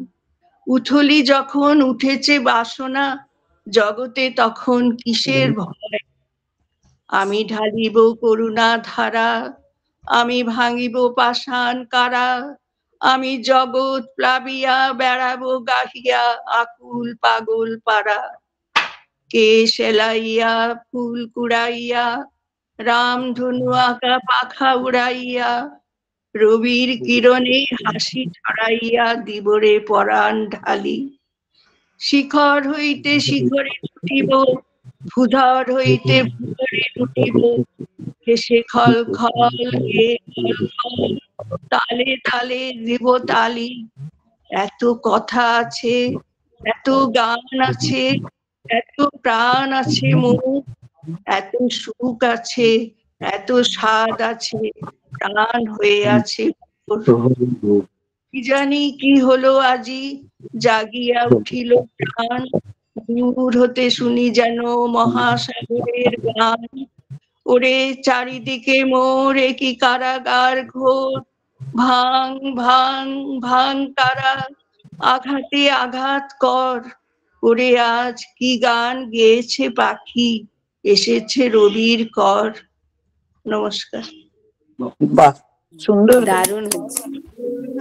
উথলি যখন উঠেছে বাসনা, জগতে তখন কিসের ভয়। আমি ঢালিব করুণা ধারা, আমি ভাঙিব পাষাণ কারা, আমি জগৎ প্লাবিয়া বেড়াবো গাহিয়া আকুল পাগল পাড়া। কে সেলাইয়া ফুল কুড়াইয়া, রাম ধনু আঁকা পাখা উড়াইয়া, রবির কিরণে হাসি ছড়াইয়া দিবরে পরাণ ঢালি। শিখর হইতে শিখরে ছুটিব, ভূধর হইতে ভূধরে লুটিব, হেসে খল খল হে খল খল, তালে তালে দিব তালি। এত কথা আছে, এত গান আছে, এত প্রাণ আছে মোর, এত সুখ আছে, এত স্বাদ আছে, প্রাণ হয়ে আছে কি জানি কি হলো আজি, জাগিয়া উঠিল প্রাণ, দূর হতে শুনি যেন মহাসাগরের গান। ওরে চারিদিকে মোর কি কারাগার ঘোর, ভাঙ ভাঙ ভাঙ তারা, আঘাতে আঘাত কর। ওরে আজ কি গান গেয়েছে পাখি, এসেছে রবির কর। নমস্কার। বাহ, সুন্দর। দারুণ হচ্ছে।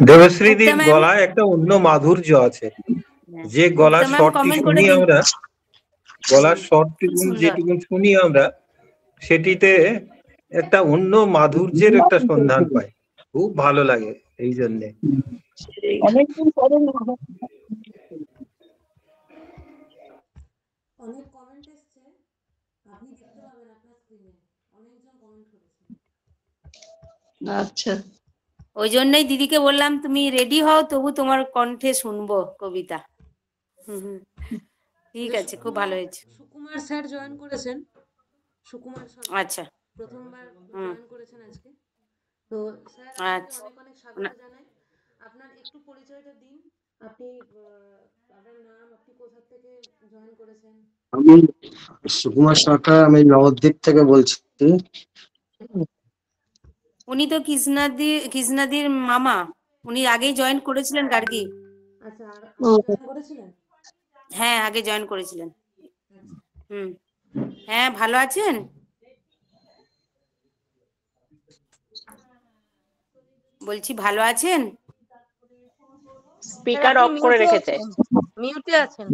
দেবশ্রীদির মুক্তা ম্যাম, গলায় একটা অন্য মাধুর্য আছে, যে মুক্তা গলার ম্যাম স্বরটি কমেন্ট করে শুনি দিন। আমরা, গলার স্বরটি খুব সুন্দর। যেটুকু শুনি আমরা, সেটিতে একটা অন্য মাধুর্যের একটা সন্ধান পাই, খুব ভালো লাগে। এই জন্যে অনেকদিন পরে অনেক কমেন্ট এসছে, আপনি দেখতে পাবেন আপনার স্ক্রিনে, অনেকজন কমেন্ট করেছে। আচ্ছা, ওই জন্যই দিদিকে বললাম তুমি রেডি হও, তবু তোমার কণ্ঠে শুনবো কবিতা। ঠিক আছে, খুব ভালো হয়েছে। সুকুমার স্যার জয়েন করেছেন, সুকুমার সরকার আচ্ছা, প্রথমবার হুম, জয়েন করেছেন আজকে। তো স্যার আচ্ছা। আপনাকে অনেক অনেক স্বাগত জানাই। আপনার একটু পরিচয়টা দিন, আপনি আপনার নাম, আপনি কোথা থেকে জয়েন করেছেন? আমি সুকুমার সরকার, আমি নবদ্বীপ থেকে বলছি। উনি তো কৃষ্ণাদির মামা, উনি আগেই জয়েন করেছিলেন গার্গী। আচ্ছা, ও, জয়েন করেছিলেন? হ্যাঁ, আগে জয়েন করেছিলেন। হুম, হ্যাঁ, ভালো আছেন? বলছি ভালো আছেন? স্পিকার অফ করে রেখেছে, মিউটে আছেন,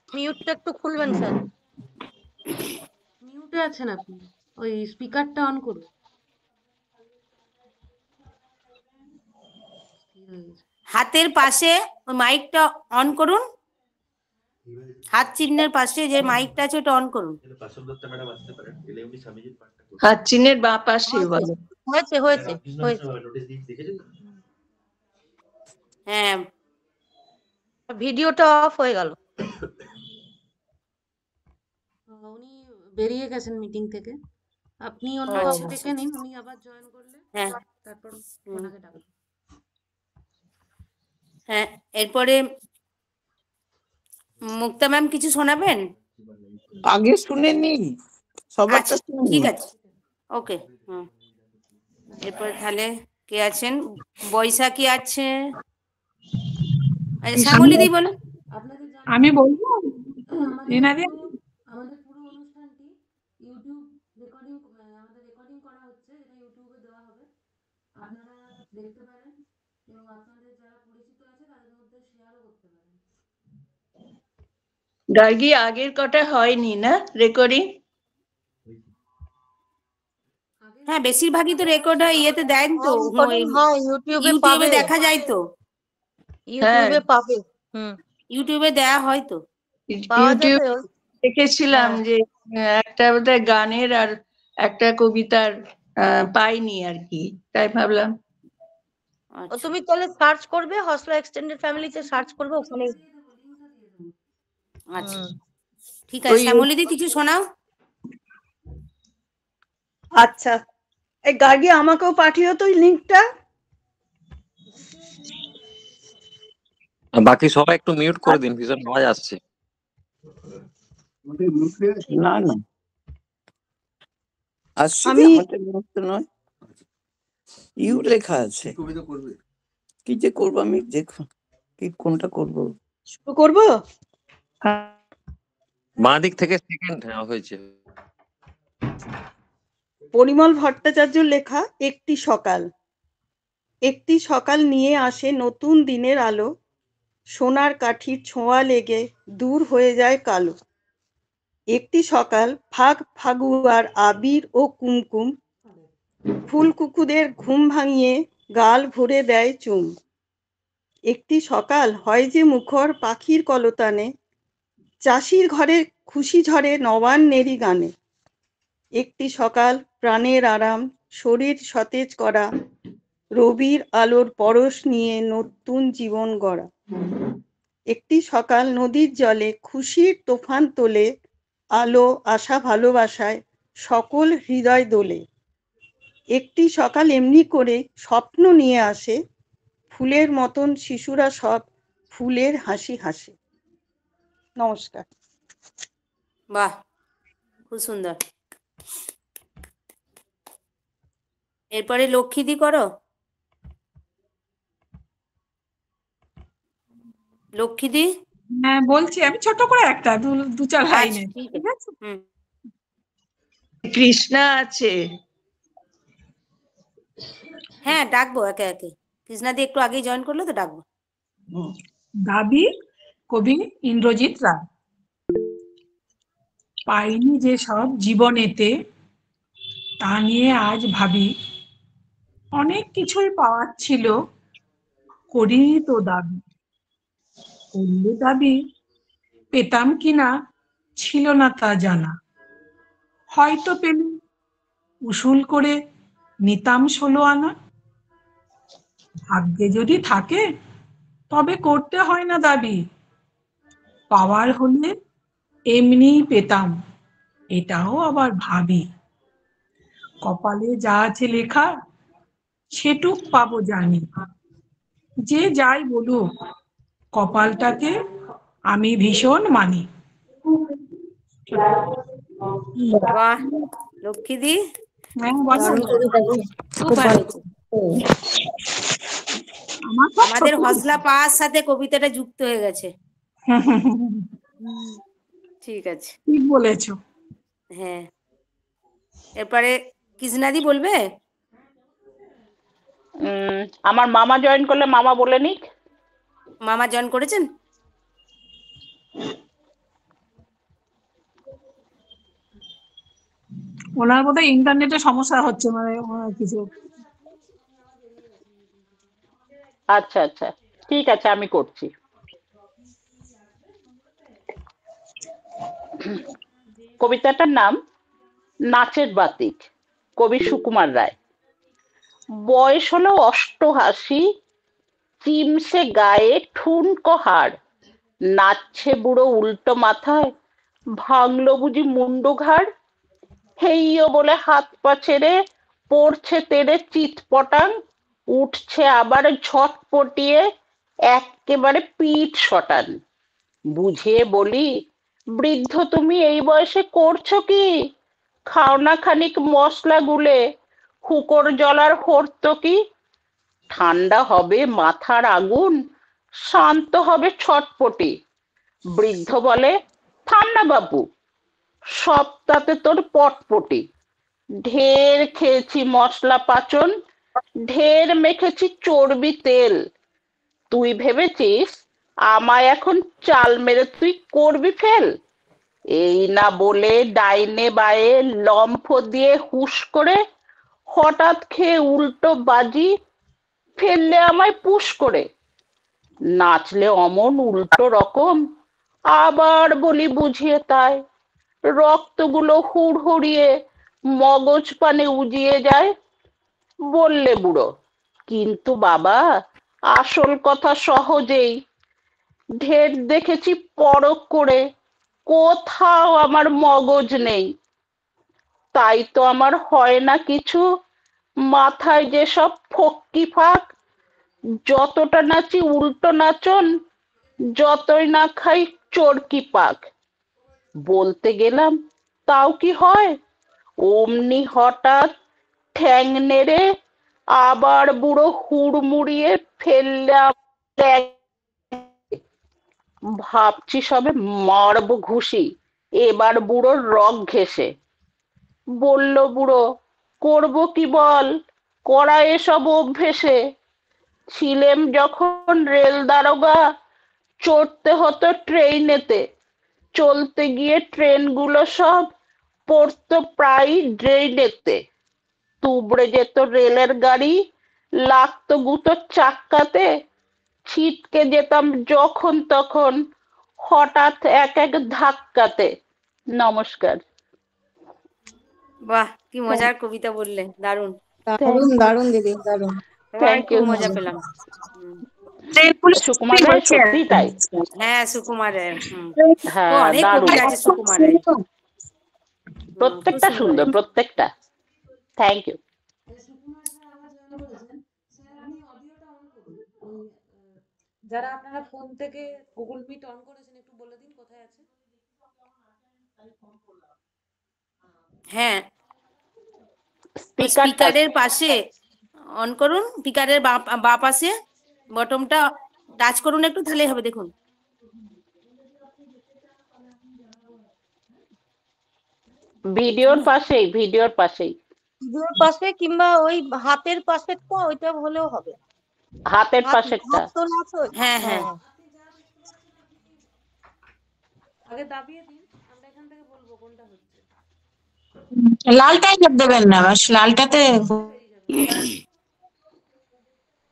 মিউটটা একটু খুলবেন স্যার। মিউটে আছেন আপনি, ওই স্পিকারটা অন করুন। হাতের পাশে ওই মাইকটা অন করুন, হাত চিহ্নের পাশে যে মাইকটা আছে ওটা অন করুন। হাত চিহ্নের বাঁ পাশে বলো। হয়েছে হয়েছে হয়েছে। হ্যাঁ, ভিডিওটা অফ হয়ে গেল। উনি বেরিয়ে গেছেন মিটিং থেকে, আপনি অন্য আচ্ছা, কাউকে ডেকে নিন, উনি আবার জয়েন করলে হ্যাঁ, তারপর ওনাকে ডাকবেন। হ্যাঁ, এরপরে মুক্তা ম্যাম কিছু শোনাবেন? আগে শুনে নিন, সবারটা আচ্ছা, শুনে ঠিক নিন। আছে, ওকে। হুম, এরপরে তাহলে কে আছেন? বৈশাখী আছে, শ্যামলীদি বলুন। আপনাদের আমি বলবো আমাদের পুরো অনুষ্ঠানটি ইউটিউব রেকর্ডিং, আমাদের রেকর্ডিং করা হচ্ছে, এটা ইউটিউবে দেওয়া হবে, আপনারা দেখতে পারেন এবং আপনাদের যারা পরিচিত আছে তাদের মধ্যে শেয়ারও করতে পারেন। গার্গী, আগের কটা হয়নি না রেকর্ডিং? হ্যাঁ, বেশিরভাগই তো রেকর্ড হয়, ইয়েতে দেন তো, রেকর্ডিং হয়, ইউটিউবে ইউটিউবে পাবে, দেখা যায় তো, ইউটিউবে পাবে। হুম, ইউটিউবে দেয়া হয় তো। পাওয়া ইউটিউব যাবে। দেখেছিলাম হ্যাঁ, যে একটা বোধহয় গানের আর একটা কবিতার পাইনি আর কি, তাই ভাবলাম। ও তুমি তাহলে সার্চ করবে, হসলা এক্সটেন্ডেড ফ্যামিলিতে সার্চ করবে, ওখানে। আচ্ছা, ঠিক আছে, শ্যামলীদি কিছু শোনাও। আচ্ছা, এই গার্গী আমাকেও পাঠিও তো লিংকটা। বাকি সবাই একটু মিউট করে দিন, ভীষণ আওয়াজ আসছে। না না, আসলে আমাদের মুক্ত নয়, ইউ লেখা আছে। কি যে করবো আমি, দেখো কি কোনটা করবো। শুরু করবো। বাঁ দিক থেকে সেকেন্ড হয়েছে। পরিমল ভট্টাচার্যর লেখা একটি সকাল। একটি সকাল নিয়ে আসে নতুন দিনের আলো, সোনার কাঠির ছোঁয়া লেগে দূর হয়ে যায় কালো। একটি সকাল ফাগ ফাগুয়ার আবির ও কুমকুম, ফুলকুকুদের ঘুম ভাঙিয়ে গাল ভরে দেয় চুম। একটি সকাল হয় যে মুখর পাখির কলতানে, চাষির ঘরে খুশি ঝরে নবান্নেরই গানে। একটি সকাল প্রাণের আরাম, শরীর সতেজ করা, রবির আলোর পরশ নিয়ে নতুন জীবন গড়া। একটি সকাল নদীর জলে খুশির তুফান তোলে, আলো আশা ভালোবাসায় সকল হৃদয় দোলে। একটি সকাল এমনি করে স্বপ্ন নিয়ে আসে, ফুলের মতন শিশুরা সব ফুলের হাসি হাসে। নমস্কার। বাহ, খুব সুন্দর। এরপরে লক্ষ্মীদি করো। লক্ষ্মীদি। হ্যাঁ বলছি, আমি ছোট করে একটা দু চার আচ্ছা লাইনে, ঠিক ঠিক আছে। আছে? হুম। কৃষ্ণা আছে। হ্যাঁ ডাকবো একে একে। কৃষ্ণাদি একটু আগেই জয়েন করলো তো, ডাকবো। দাবি, কবি ইন্দ্রজিৎ রায়। পাইনি যে সব জীবনেতে, তা নিয়ে আজ ভাবি, অনেক কিছুই পাওয়ার ছিল, করিনি তো দাবি। করলে দাবি, পেতাম কিনা ছিল না তা জানা। হয়তো পেলে উসুল করে নিতাম 16 আনা। ভাগ্যে যদি থাকে তবে করতে হয় না দাবি। পাওয়ার হলে এমনিই পেতাম, এটাও আবার ভাবি। কপালে যা আছে লেখা সেটুক পাবো জানি। যে যাই বলুক কপালটাকে আমি ভীষণ মানি। বাহ লক্ষ্মীদি, হ্যাঁ বলো। খুব ভালো হয়েছে। আমার সব আমাদের ছোট। হজলা পাওয়ার সাথে কবিতাটা যুক্ত হয়ে গেছে। ঠিক আছে। ঠিক বলেছো। হ্যাঁ, এরপরে কৃষ্ণাদি বলবে। আমার মামা জয়েন করলে মামা বলে নিক। মামা জয়েন করেছেন? ওনার বোধহয় ইন্টারনেটে সমস্যা হচ্ছে, মানে কিছু। আচ্ছা আচ্ছা ঠিক আছে, আমি করছি। কবিতাটার নাম নাচের বাতিক, কবি সুকুমার রায়। বয়স হলো 88, চিমসে গায়ে ঠুনকো হাড়। নাচছে বুড়ো উল্টো মাথায়, ভাঙলো বুঝি মুন্ডু ঘাড়। হেইয়ো বলে হাত পা ছেড়ে পড়ছে তেড়ে চিৎপটাং। উঠছে আবার ঝটপটিয়ে এক্কেবারে পিঠ শটান। বুঝিয়ে বলি, বৃদ্ধ তুমি এই বয়সে করছো কি? খাও না খানিক মশলা গুলে, হুকোর জলার হর্তকি। ঠান্ডা হবে মাথার আগুন, শান্ত হবে ছটপটি। বৃদ্ধ বলে, থাম না বাপু, সপ্তাহতে তোর পটপটি। ঢের খেয়েছি মশলা পাচন, ঢের মেখেছি চর্বি তেল। তুই ভেবেছিস আমায় এখন চাল মেরে তুই করবি ফেল? এই না বলে ডাইনে বায়ে লম্ফ দিয়ে হুশ করে হঠাৎ খেয়ে উল্টো বাজি, ফেললে আমায় পুশ করে। নাচলে অমন উল্টো রকম, আবার বলি বুঝিয়ে তাই। রক্তগুলো হুড়হুড়িয়ে মগজ পানে উজিয়ে যায়। বললে বুড়ো, কিন্তু বাবা আসল কথা সহজেই। ঢের দেখেছি পরখ করে, কোথাও আমার মগজ নেই। তাই তো আমার হয় না কিছু, মাথায় যেসব ফক্কি ফাঁক। যতটা নাচি উল্টো নাচন, যতই না খাই চরকি পাক। বলতে গেলাম তাও কি হয়, অমনি হঠাৎ ঠ্যাং নেড়ে আবার বুড়ো হুড়মুড়িয়ে ফেললাম। ভাবছি সবে মারবো ঘুষি, এবার বুড়োর রগ ঘেঁষে। বলল বুড়ো, করবো কি বল, করা এসব অভ্যেসে। ছিলেম যখন রেল দারোগা, চড়তে হতো ট্রেনেতে। চলতে গিয়ে ট্রেনগুলো সব পড়তো প্রায় ড্রেনেতে। তুবড়ে যেত রেলের গাড়ি, লাগতো গুঁতো চাক্কাতে। ছিটকে যেতাম যখন তখন হঠাৎ এক এক ধাক্কাতে। নমস্কার। বাহ, কি মজার কবিতা বললে, দারুণ। দারুণ দারুণ দিদি, দারুণ। সবাই থ্যাংক খুব ইউ। মজা পেলাম। সুকুমার রায় সত্যি তাই। হ্যাঁ সুকুমারের ও হ্যাঁ অনেক দারুণ, কবিতা আছে সুকুমারের। প্রত্যেকটা সুন্দর, প্রত্যেকটা। Thank you. যারা আপনারা ফোন থেকে গুগল মিট অন করেছেন একটু বলে দিন কোথায় আছে। হ্যাঁ স্পিকারের পাশে অন করুন, স্পিকারের বাঁ পাশে বটমটা টাচ করুন একটু, তাহলেই হবে। দেখুন ভিডিওর পাশেই, ভিডিওর পাশেই, ভিডিওর পাশে কিংবা ওই হাতের পাশেরটা, ওইটা হলেও হবে। হাতের পাশেরটা। হ্যাঁ হ্যাঁ আগে দাবিয়ে দিন, আমরা এখান থেকে বলবো কোনটা হচ্ছে। লালটাই দেবেন না, বাস লালটাতে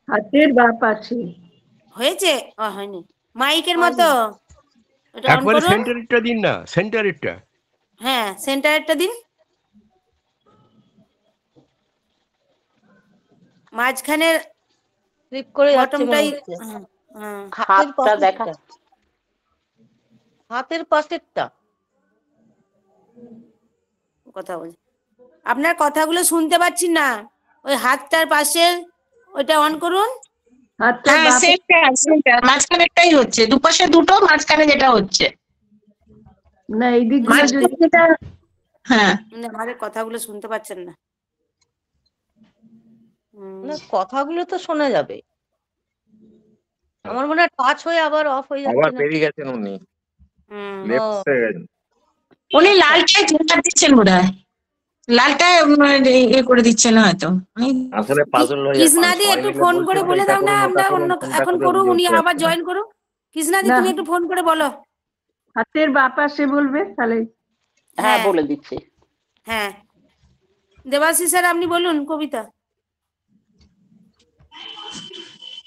হাতের বাঁ পাশে হয়েছে। হয়নি মাইকের মতো, এটা অন একবারে করুন। সেন্টারেরটা দিন না, সেন্টারেরটা। হ্যাঁ সেন্টারেরটা দিন, মাঝখানের ক্লিক করে যাচ্ছে মনে বটমটাই। হচ্ছে। হাতটা দেখা, হাতের পাশেরটা। কথা বলছি, আপনার কথাগুলো শুনতে পাচ্ছি না। ওই হাতটার পাশে ওইটা অন করুন। হ্যাঁ সেন্টার মাঝখানেরটাই হচ্ছে, দুপাশে দুটো, মাঝখানে যেটা হচ্ছে না এই দিক হ্যাঁ আমাদের কথাগুলো শুনতে পাচ্ছেন না। না কথাগুলো তো শোনা যাবে। আমার মনে হয় টাচ হয়ে আবার অফ হয়ে যাচ্ছে আবার না। বেরিয়ে গেছেন উনি, লেফট সাইড। উনি লালটায় জোড়া দিচ্ছেন বোধ হয়, লালটায় এ করে দিচ্ছেন হয়তো। আসলে পাজল হয়ে যায়। কৃষ্ণাদি একটু ফোন করে বলে দাও না, আমরা অন্য এখন করুন, উনি আবার জয়েন করুন। কৃষ্ণাদি তুমি একটু ফোন করে বলো। হাতের বাঁ পাশে বলবে তাহলে। হ্যাঁ বলে দিচ্ছি। হ্যাঁ দেবাশিস স্যার আপনি বলুন কবিতা।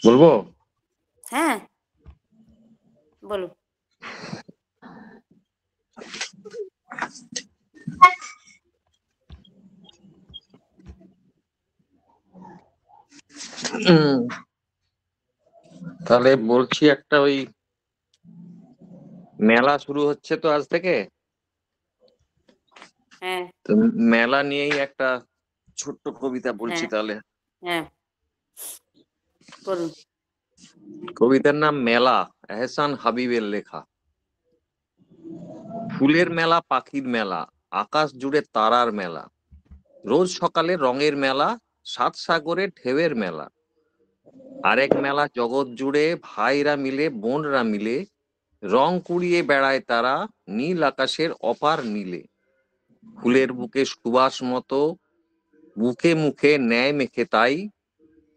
বলবো? হ্যাঁ বলুন। তাহলে বলছি, একটা ওই মেলা শুরু হচ্ছে তো আজ থেকে, তো মেলা নিয়েই একটা ছোট্ট কবিতা বলছি তাহলে। হ্যাঁ বলুন। কবিতার নাম মেলা, এহসান হাবিবের লেখা। ফুলের মেলা, পাখির মেলা, আকাশ জুড়ে তারার মেলা, রোজ সকালে রঙের মেলা, সাত সাগরে ঢেউয়ের মেলা। আরেক মেলা জগৎ জুড়ে, ভাইরা মিলে বোনরা মিলে, রং কুড়িয়ে বেড়ায় তারা নীল আকাশের অপার নীলে। ফুলের বুকে সুবাস মতো, মুখে মুখে ন্যায় মেখে তাই,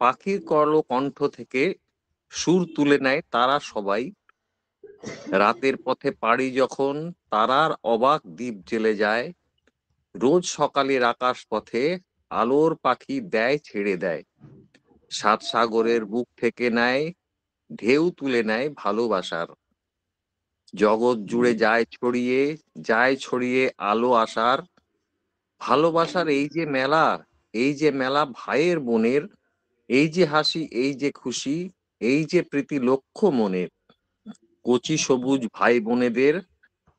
পাখির করল কণ্ঠ থেকে সুর তুলে নেয় তারা সবাই। রাতের পথে পাড়ি যখন তারার অবাক দ্বীপ জ্বেলে যায়, রোজ সকালের আকাশ পথে আলোর পাখি দেয় ছেড়ে দেয়। সাত সাগরের বুক থেকে নেয় ঢেউ তুলে নেয় ভালোবাসার, জগৎ জুড়ে যায় ছড়িয়ে আলো আসার। ভালোবাসার এই যে মেলা, এই যে মেলা ভাইয়ের বোনের, এই যে হাসি, এই যে খুশি, এই যে প্রীতি লক্ষ্য মনের। কচি সবুজ ভাই বোনেদের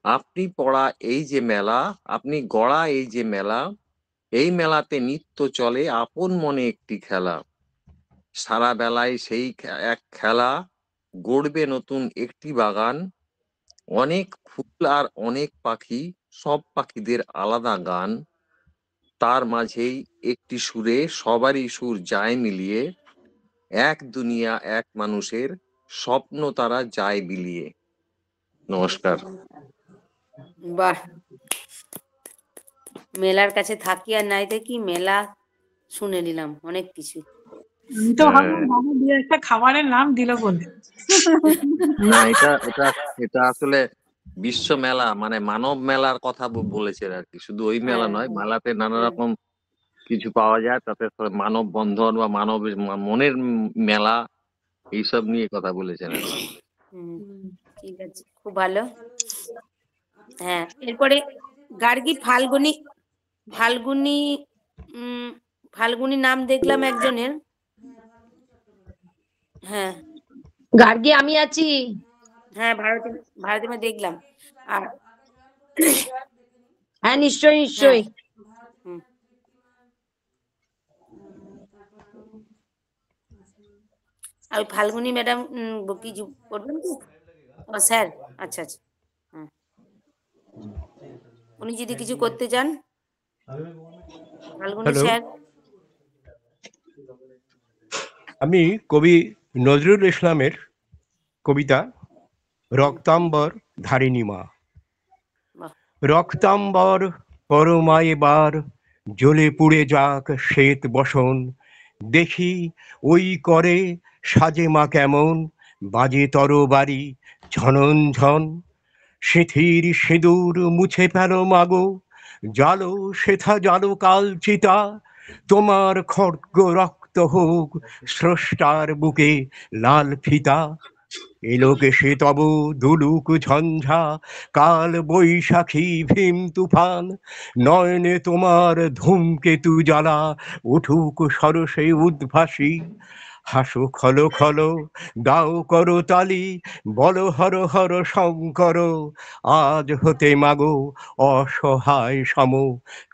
আপনি পড়া এই যে মেলা, আপনি গড়া এই যে মেলা, এই মেলাতে নিত্য চলে আপন মনে একটি খেলা। সারা বেলায় সেই এক খেলা, গড়বে নতুন একটি বাগান। অনেক ফুল আর অনেক পাখি, সব পাখিদের আলাদা গান। তার মাঝেই একটি সুরে সবারই সুর যায় মিলিয়ে, এক দুনিয়া এক মানুষের স্বপ্ন তারা যায় বিলিয়ে। নমস্কার। বাহ, মেলার কাছে থাকি আর নাই দেখি মেলা শুনে নিলাম অনেক কিছু। আমি তো ভাবলাম বাবা দিয়ে একটা খাবারের নাম দিল বলে। না, এটা আসলে বিশ্ব মেলা, মানে মানব মেলার কথা বলেছে আর কি। শুধু ওই মেলা নয়, মেলাতে নানা রকম কিছু পাওয়া যায়, তাতে মানব বন্ধন বা মানবের মনের মেলা, এইসব নিয়ে কথা বলেছেন আর কি। ঠিক আছে, খুব ভালো। হ্যাঁ, এরপরে গার্গী ফাল্গুনী নাম দেখলাম একজনের। হ্যাঁ গার্গী আমি আছি। হ্যাঁ ভারতী, ভারতী আমি দেখলাম। আর হ্যাঁ নিশ্চয়ই হ্যাঁ নিশ্চয়ই। হুম। আর ওই ফাল্গুনি ম্যাডাম কিছু করবেন কি? ও স্যার, আচ্ছা আচ্ছা। হ্যাঁ, উনি যদি কিছু করতে চান, ফাল্গুনি হ্যালো, স্যার। আমি কবি নজরুল ইসলামের কবিতা রক্তাম্বর ধারিণী মা। বাহ। রক্তাম্বর পরমা এবার জ্বলে পুড়ে যাক শ্বেত বসন, দেখি ওই করে সাজে মা কেমন, বাজে তরবারি ঝনন ঝন। সিঁথির সিঁদুর মুছে ফেল মাগো, জালো সেথা জালো কাল চিতা, তোমার খড়গ রক্ত হোক স্রষ্টার বুকে লাল ফিতা। এলোকে সে তব দুলুক ঝঞ্ঝা, কাল বৈশাখী ভীম তুফান, নয়নে তোমার ধূমকেতু জ্বালা, উঠুক সরসে উদ্ভাসী। হাসো খলো খলো দাও করো তালি, বল হর হর শঙ্কর, আজ হতে মাগো অসহায় সম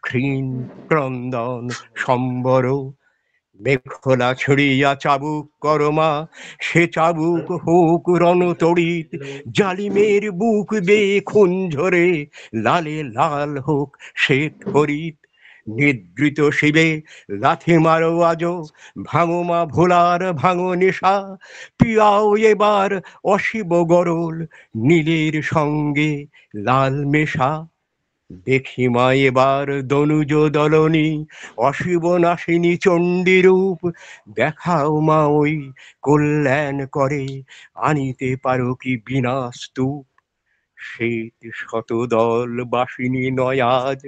ক্ষীণ ক্রন্দন সম্বর। মেঘলা ছড়িয়া চাবুক করমা, সে চাবুক হোক রণতড়িৎ, জালিমের বুক বেয়ে খুন ঝরে, লালে লাল হোক শ্বেত হরিৎ। নিদ্রিত শিবে লাথি মারো আজো, ভাঙো মা ভোলার ভাঙো নিশা, পিয়াও এবার অশিব গরল, নীলের সঙ্গে লাল মেশা। দেখি মা এবার দনুজ দলনী, অশিব নাশিনী চণ্ডী রূপ, দেখাও মা ওই কল্যাণ করে, আনিতে পারো কি বিনাশ স্তূপ। শ্বেত শতদল বাসিনী নয় আজ,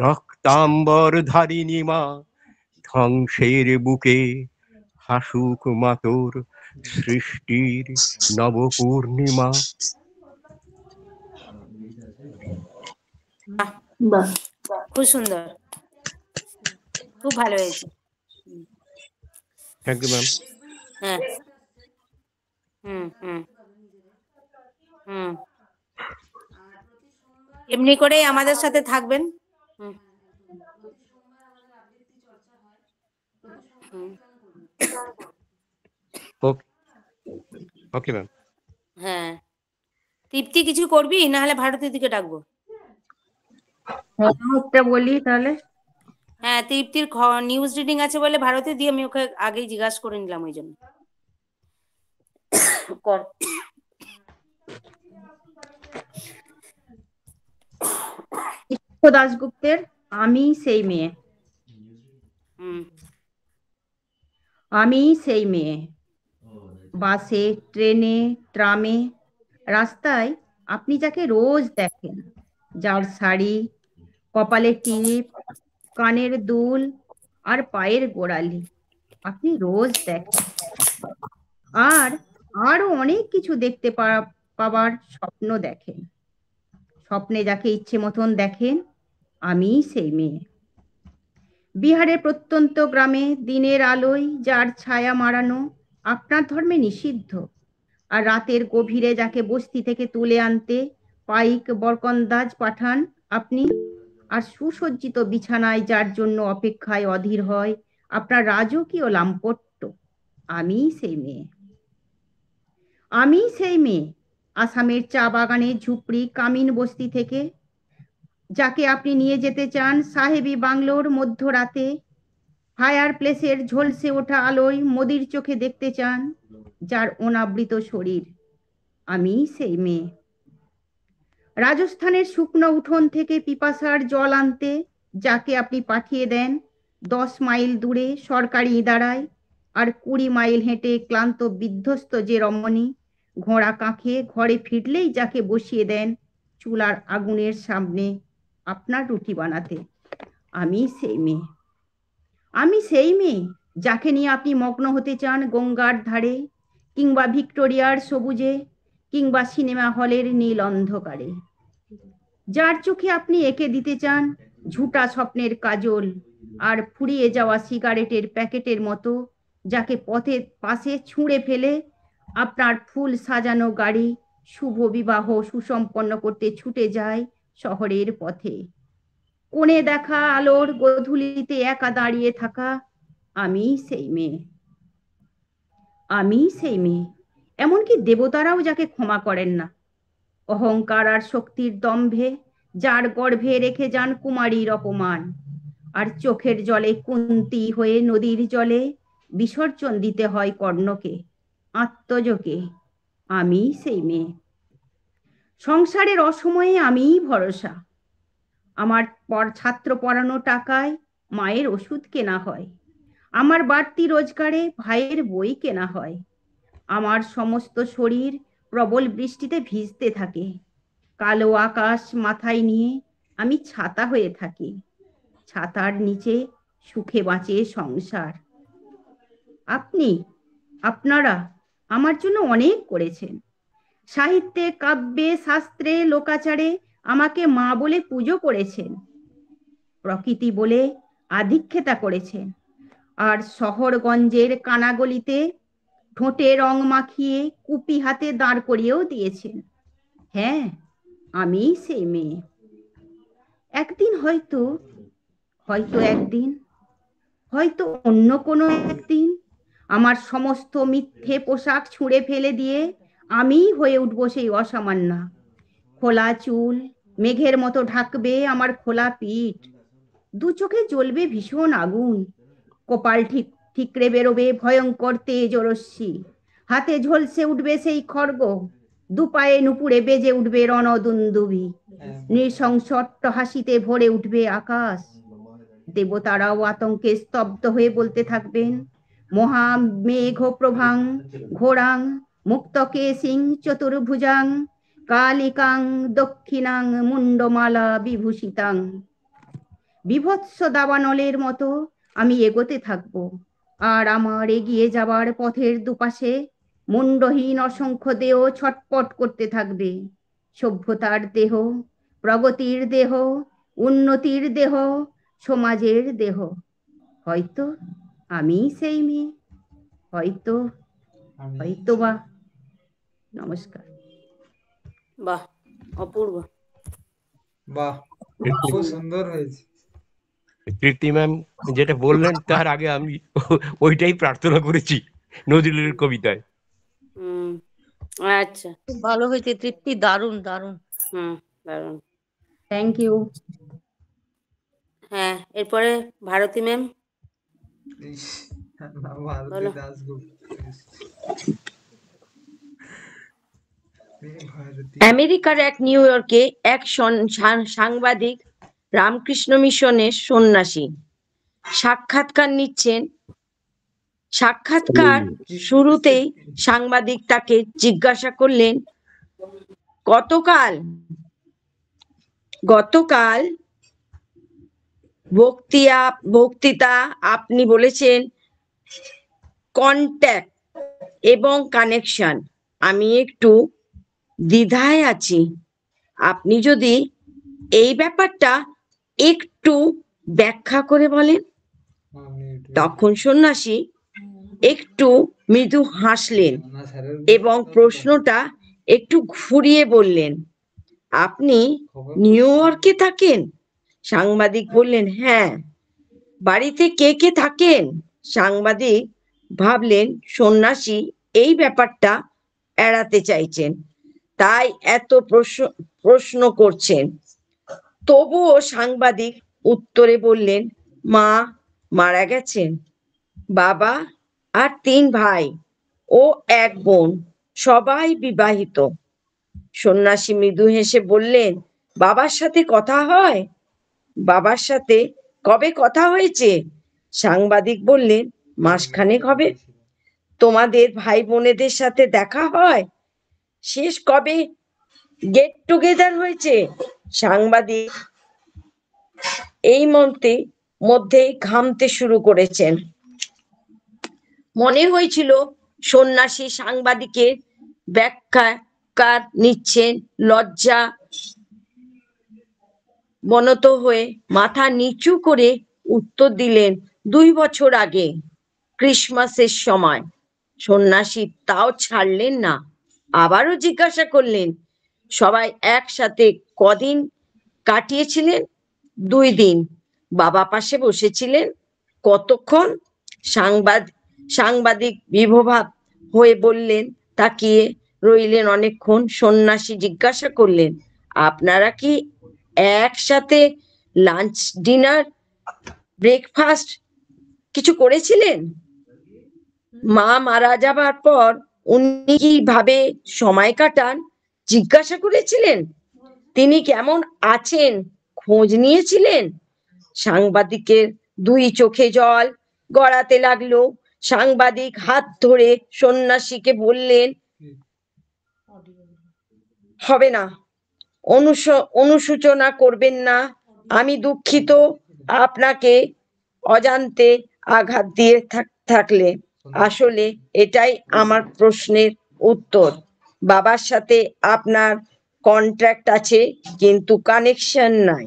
রক্তাম্বর ধারিণী মা, ধ্বংসের বুকে হাসুক মা তোর সৃষ্টির নবপূর্ণিমা। বাহ, খুব সুন্দর, খুব ভালো হয়েছে। Thank you ma'am. হ্যাঁ, হুম হুম হুম, এমনি করেই আমাদের সাথে থাকবেন। হুম হুম, ওকে ম্যাম। হ্যাঁ, তৃপ্তি কিছু করবি, না হলে ভারতীর দিকে ডাকবো। একটা বলি তাহলে। হ্যাঁ, তৃপ্তির নিউজ রিডিং আছে বলে ভারতী দিয়ে আমি ওকে আগেই জিজ্ঞাসা করে নিলাম, ওই জন্য কর। দাশগুপ্তের আমি সেই মেয়ে। আমি সেই মেয়ে, বাসে ট্রেনে ট্রামে রাস্তায় আপনি যাকে রোজ দেখেন, যার শাড়ি, কপালে টিপ, কানের দুল আর পায়ের গোড়ালি আপনি রোজ দেখেন, আর আরো অনেক কিছু দেখতে পাবার স্বপ্ন দেখেন। স্বপ্নে যাকে ইচ্ছে মতন দেখেন, আমি সেই মেয়ে। বিহারের প্রত্যন্ত গ্রামে দিনের আলোয় যার ছায়া মারানো আপনার ধর্মে নিষিদ্ধ, আর রাতের গভীরে যাকে বস্তি থেকে তুলে আনতে পাইক বরকন্দাজ পাঠান আপনি, আর সুসজ্জিত বিছানায় যার জন্য অপেক্ষায় অধীর হয় আপনার রাজকীয় লাম্পট্য, আমি সেই মেয়ে। আমি সেই মেয়ে আসামের চা বাগানের ঝুপড়ি কামিন বস্তি থেকে, যাকে আপনি নিয়ে যেতে চান সাহেবী বাংলোর মধ্যরাতে, ফায়ার প্লেসের ঝলসে ওঠা আলোয় মোদির চোখে দেখতে চান যার অনাবৃত শরীর, আমি সেই মেয়ে। রাজস্থানের শুকনো উঠোন থেকে পিপাসার জল আনতে যাকে আপনি পাঠিয়ে দেন 10 মাইল দূরে সরকারি ইদারায়, আর 20 মাইল হেঁটে ক্লান্ত বিধ্বস্ত যে রমণী ঘোড়া কাঁখে ঘরে ফিরলেই যাকে বসিয়ে দেন চুলার আগুনের সামনে আপনার রুটি বানাতে, আমি সেই মেয়ে। আমি সেই মেয়ে যাকে নিয়ে আপনি মগ্ন হতে চান গঙ্গার ধারে, কিংবা ভিক্টোরিয়ার সবুজে, কিংবা সিনেমা হলের নীল অন্ধকারে, যার চোখে আপনি এঁকে দিতে চান ঝুটা স্বপ্নের কাজল, আর ফুরিয়ে যাওয়া সিগারেটের প্যাকেটের মতো যাকে পথের পাশে ছুঁড়ে ফেলে আপনার ফুল সাজানো গাড়ি শুভ বিবাহ সুসম্পন্ন করতে ছুটে যায় শহরের পথে। কোণে দেখা আলোর গোধূলিতে একা দাঁড়িয়ে থাকা আমি সেই মেয়ে। আমি সেই মেয়ে, এমনকি দেবতারাও যাকে ক্ষমা করেন না। অহংকার আর শক্তির দম্ভে যার গর্ভে রেখে যান কুমারীর অপমান, আর চোখের জলে কুন্তী হয়ে নদীর জলে বিসর্জন দিতে হয় কর্ণকে, আত্মজকে। আমি সেই মেয়ে। সংসারের অসময়ে আমিই ভরসা। আমার ছাত্র পড়ানো টাকায় মায়ের ওষুধ কেনা হয়, আমার বাড়তি রোজগারে ভাইয়ের বই কেনা হয়। আমার সমস্ত শরীর প্রবল বৃষ্টিতে ভিজতে থাকে, কালো আকাশ মাথায় নিয়ে আমি ছাতা হয়ে থাকি। ছাতার নিচে সুখে বাঁচে সংসার। আপনারা আমার জন্য অনেক করেছেন। সাহিত্যে, কাব্যে, শাস্ত্রে, লোকাচারে আমাকে মা বলে পুজো করেছেন, প্রকৃতি বলে আধিক্ষেতা করেছেন, আর শহরগঞ্জের কানাগলিতে ঠোঁটে রং মাখিয়ে কুপি হাতে দাঁড় করিয়েও দিয়েছেন। হ্যাঁ, আমি সেই মেয়ে। একদিন হয়তো একদিন, হয়তো অন্য কোনো একদিন আমার সমস্ত মিথ্যে পোশাক ছুঁড়ে ফেলে দিয়ে আমি হয়ে উঠবো সেই অসামান্যা। খোলা চুল মেঘের মতো ঢাকবে আমার খোলা পিঠ, দু চোখে জ্বলবে ভীষণ আগুন, কপাল ঠিকরে বেরোবে ভয়ঙ্কর তেজ রশ্মি, হাতে ঝলসে উঠবে সেই খড়গ, দুপায়ে নুপুরে বেজে উঠবে রণদুন্দুভি, নৃশংস হাসিতে ভরে উঠবে আকাশ। দেবতারাও আতঙ্কে স্তব্ধ হয়ে বলতে থাকবেন, মহা মেঘ প্রভাং ঘোরাং মুক্তকে সিং চতুর্ভুজাং কালিকাং দক্ষিণাং মুন্ডমালা বিভূষিতাং। বিভৎস দাবানলের মতো আমি এগোতে থাকব, আর আমার এগিয়ে যাবার পথের দুপাশে মুন্ডহীন অসংখ্য দেহ ছটপট করতে থাকবে। সভ্যতার দেহ, প্রগতির দেহ, উন্নতির দেহ, সমাজের দেহ। হয়তো আমি সেই মেয়ে, হয়তো বা। নমস্কার। বাহ, অপূর্ব। বাহ, খুব সুন্দর হয়েছে। কীর্তি ম্যাম যেটা বললেন তার আগে আমি ওইটাই প্রার্থনা করেছি নজরুলের কবিতায়। আচ্ছা, খুব ভালো হয়েছে তৃপ্তি, দারুণ দারুণ। দারুণ, থ্যাংক ইউ। হ্যাঁ, এরপরে ভারতী ম্যাম। ভারতী দাশগুপ্ত। আমেরিকার এক নিউ ইয়র্কে এক সাংবাদিক রামকৃষ্ণ মিশনের সন্ন্যাসী সাক্ষাৎকার নিচ্ছেন। সাক্ষাৎকার শুরুতেই সাংবাদিক তাকে জিজ্ঞাসা করলেন, গতকাল বক্তৃতা আপনি বলেছেন কন্ট্যাক্ট এবং কানেকশন। আমি একটু দ্বিধায় আছি, আপনি যদি এই ব্যাপারটা একটু ব্যাখ্যা করে বলেন। তখন সন্ন্যাসী একটু মৃদু হাসলেন এবং প্রশ্নটা একটু ঘুরিয়ে বললেন, আপনি নিউ ইয়র্কে থাকেন? সাংবাদিক বললেন, হ্যাঁ। বাড়িতে কে কে থাকেন? সাংবাদিক ভাবলেন সন্ন্যাসী এই ব্যাপারটা এড়াতে চাইছেন, তাই এত প্রশ্ন করছেন। তবুও সাংবাদিক উত্তরে বললেন, মা মারা গেছেন, বাবা আর 3 ভাই ও 1 বোন, সবাই বিবাহিত। সন্ন্যাসী মৃদু হেসে বললেন, বাবার সাথে কথা হয়? বাবার সাথে কবে কথা হয়েছে? সাংবাদিক বললেন, মাসখানেক হবে। তোমাদের ভাই বোনেদের সাথে দেখা হয়? শেষ কবে গেট টুগেদার হয়েছে? সাংবাদিক এই মধ্যেই ঘামতে শুরু করেছেন। মনে হয়েছিল সন্ন্যাসী সাংবাদিকের ব্যাখ্যাকার নিচ্ছেন। লজ্জা বনত হয়ে মাথা নিচু করে উত্তর দিলেন, 2 বছর আগে ক্রিসমাসের সময় সন্ন্যাসী তাও ছাড়লেন না, আবারও জিজ্ঞাসা করলেন, সবাই একসাথে কদিন কাটিয়েছিলেন? 2 দিন। বাবা পাশে বসেছিলেন কতক্ষণ? সাংবাদিক বিভভাব হয়ে বললেন, তাকিয়ে রইলেন অনেকক্ষণ। সন্ন্যাসী জিজ্ঞাসা করলেন, আপনারা কি একসাথে লাঞ্চ, ডিনার, ব্রেকফাস্ট কিছু করেছিলেন? মা মারা যাবার পর উনি কিভাবে সময় কাটান জিজ্ঞাসা করেছিলেন? তিনি কেমন আছেন খোঁজ নিয়েছিলেন? সাংবাদিকের 2 চোখে জল গড়াতে লাগলো। সাংবাদিক হাত ধরে সন্ন্যাসীকে বললেন, হবে না, অনুশোচনা করবেন না, আমি দুঃখিত আপনাকে অজান্তে আঘাত দিয়ে থাকলে। আসলে এটাই আমার প্রশ্নের উত্তর। বাবার সাথে আপনার কন্ট্রাক্ট আছে, কিন্তু কানেকশন নাই।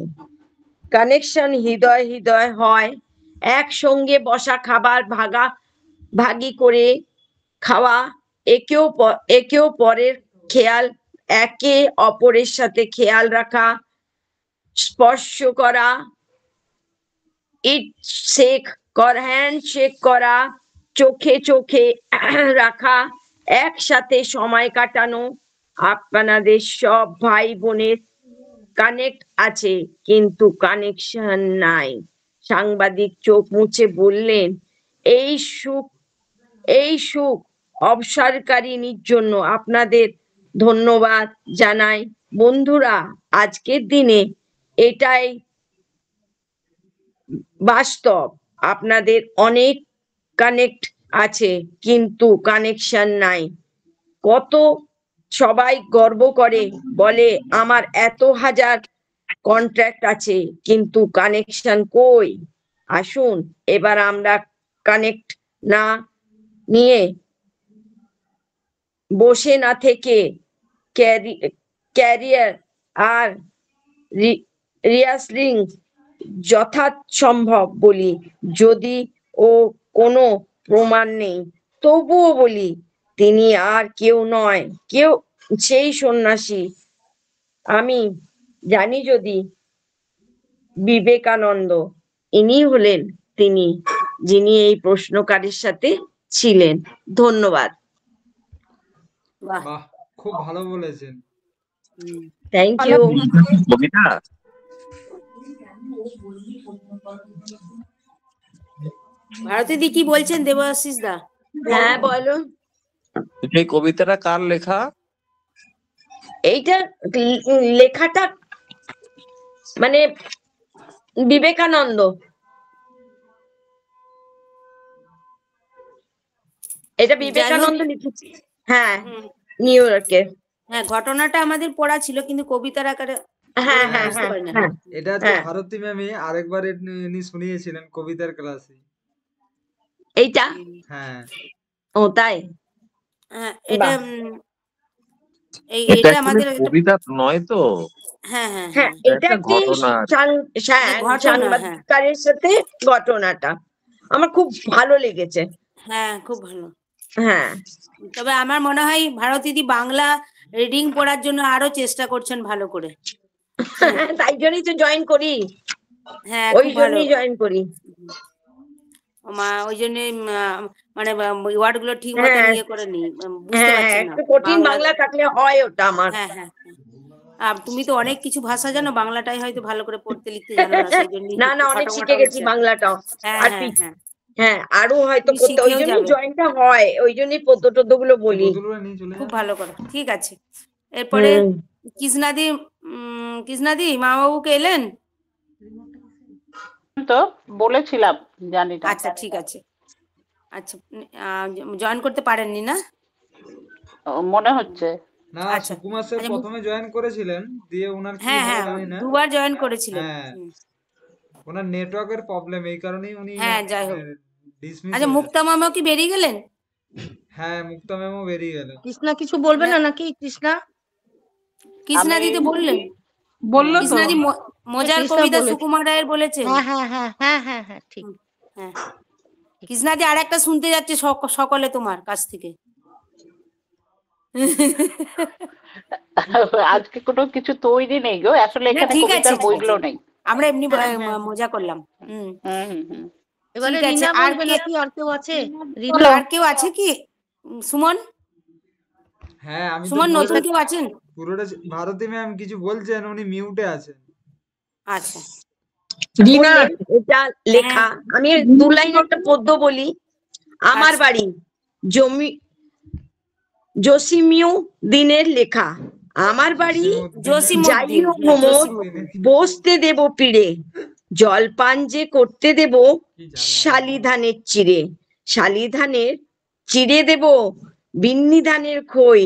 কানেকশন হৃদয় হৃদয় হয়, একসঙ্গে বসা, খাবার ভাগাভাগি করে খাওয়া, একে অপরের খেয়াল, একে অপরের সাথে খেয়াল রাখা, স্পর্শ করা, হ্যান্ডশেক করা, চোখে চোখে রাখা, একসাথে সময় কাটানো। আপনাদের সব ভাই বোনের কানেক্ট আছে, কিন্তু কানেকশন নাই। সাংবাদিক চোখ মুছে বললেন, এই সুখ অবসরকারিনীর জন্য আপনাদের ধন্যবাদ জানাই। বন্ধুরা, আজকের দিনে এটাই বাস্তব। আপনাদের অনেক কানেক্ট আছে, কিন্তু কানেকশন নাই। কত সবাই গর্ব করে বলে, আমার এত হাজার কন্ট্রাক্ট আছে, কিন্তু কানেকশন কই? আসুন এবার আমরা কানেক্ট না নিয়ে, বসে না থেকে ক্যারিয়ার আর রিহার্সালিং যথাসম্ভব বলি। যদি ও কোনো প্রমাণ নেই, তবুও বলি, তিনি আর কেউ নয়, সেই সন্ন্যাসী। আমি জানি যদি বিবেকানন্দ, ইনি হলেন তিনি, যিনি এই প্রশ্নকারীর সাথে ছিলেন। ধন্যবাদ। বাহ, খুব ভালো বলেছেন। Thank you. কবিতা, ভারতী দি কি বলছেন দেবাশিস দা? হ্যাঁ বলো। এই কবিতাটা কার লেখা? এইটা লেখাটা মানে বিবেকানন্দ। এটা বিবেকানন্দ লিখেছে, হ্যাঁ, নিউ ইয়র্কে। হ্যাঁ, ঘটনাটা আমাদের পড়া ছিল, কিন্তু কবিতার আকারে হ্যাঁ হ্যাঁ বুঝতে পারি না। এটা হচ্ছে ভারতী ম্যামই আরেকবার ইনি শুনিয়েছিলেন কবিতার ক্লাসে। এইটা? হ্যাঁ। ও তাই? হ্যাঁ, এটা এটা আমাদের কবিতা নয় তো। হ্যাঁ হ্যাঁ হ্যাঁ, এটা একটি সাংবাদিকের সাথে ঘটনাটা আমার খুব ভালো লেগেছে। হ্যাঁ, খুব ভালো। হ্যাঁ, তবে আমার মনে হয় ভারতী দি বাংলা রিডিং পড়ার জন্য আরো চেষ্টা করছেন ভালো করে। তাই জন্যই তো জয়েন করি। হ্যাঁ, ওই জন্যই জয়েন করি। ওই জন্য মানে ওয়ার্ড গুলো ঠিক মতো ইয়ে করে নি, বুঝতে পারছি না। একটু কঠিন বাংলা থাকলে হয় ওটা আমার। হ্যাঁ হ্যাঁ, আর তুমি তো অনেক কিছু ভাষা জানো, বাংলাটাই হয়তো ভালো করে পড়তে লিখতে জানো না, সেই জন্য না না, অনেক শিখে গেছি বাংলাটাও। আর হ্যাঁ, আরো হয়তো করতে, ওই জন্যই জয়েনটা হয়, ওই জন্যই পদ্য টদ্য গুলো বলি। খুব ভালো করে, ঠিক আছে। এরপরে কৃষ্ণাদি মা বাবুকে এলেন তো বলেছিলাম, জানি না। আচ্ছা ঠিক আছে। আচ্ছা, জয়েন করতে পারেননি না? মনে হচ্ছে না, সুকুমার স্যার প্রথমে জয়েন করেছিলেন, দিয়ে ওনার কি হ্যাঁ হ্যাঁ, জানি না, 2 বার জয়েন করেছিলেন। ওনার নেটওয়ার্কের প্রবলেম, এই কারণেই উনি যাই হোক। ডিসমিস। আচ্ছা, মুক্তা মামা কি বেরিয়ে গেলেন? হ্যাঁ, মুক্তা ম্যামও বেরিয়ে গেল। কৃষ্ণা কিছু বলবে না নাকি? কৃষ্ণা দিতে বললেন, বললো তো কৃষ্ণাদি মজার কবিতা সুকুমার রায়ের বলেছেন। হ্যাঁ হ্যাঁ হ্যাঁ হ্যাঁ হ্যাঁ হ্যাঁ, ঠিক। হ্যাঁ, কৃষ্ণাদি আর একটা শুনতে যাচ্ছে সকলে তোমার কাছ থেকে। আজকে কোনো কিছু তৈরি নেই গো, আসলে এখানে ঠিক আছে, কবিতার বইগুলো নেই। আমরা এমনি মজা করলাম। এবারে ঠিক আছে, রিনা আর বলবে কে, নাকি আর কেউ আছে? আর কেউ আছে কি? সুমন, হ্যাঁ আমি তো সুমন নতুন কেউ আছেন? পুরোটা ভারতী ম্যাম কিছু বলছেন, উনি মিউটে আছেন। আচ্ছা রিনা, এটা লেখা, আমি দু লাইন একটা পদ্য বলি। আমার বাড়ি জসিমিউ দিনের লেখা। আমার বাড়ি যাইও প্রমোদ, বসতে দেব পিড়ে, জলপান যে করতে দেব শালি ধানের চিড়ে, শালি ধানের চিড়ে দেব বিন্নি ধানের খই,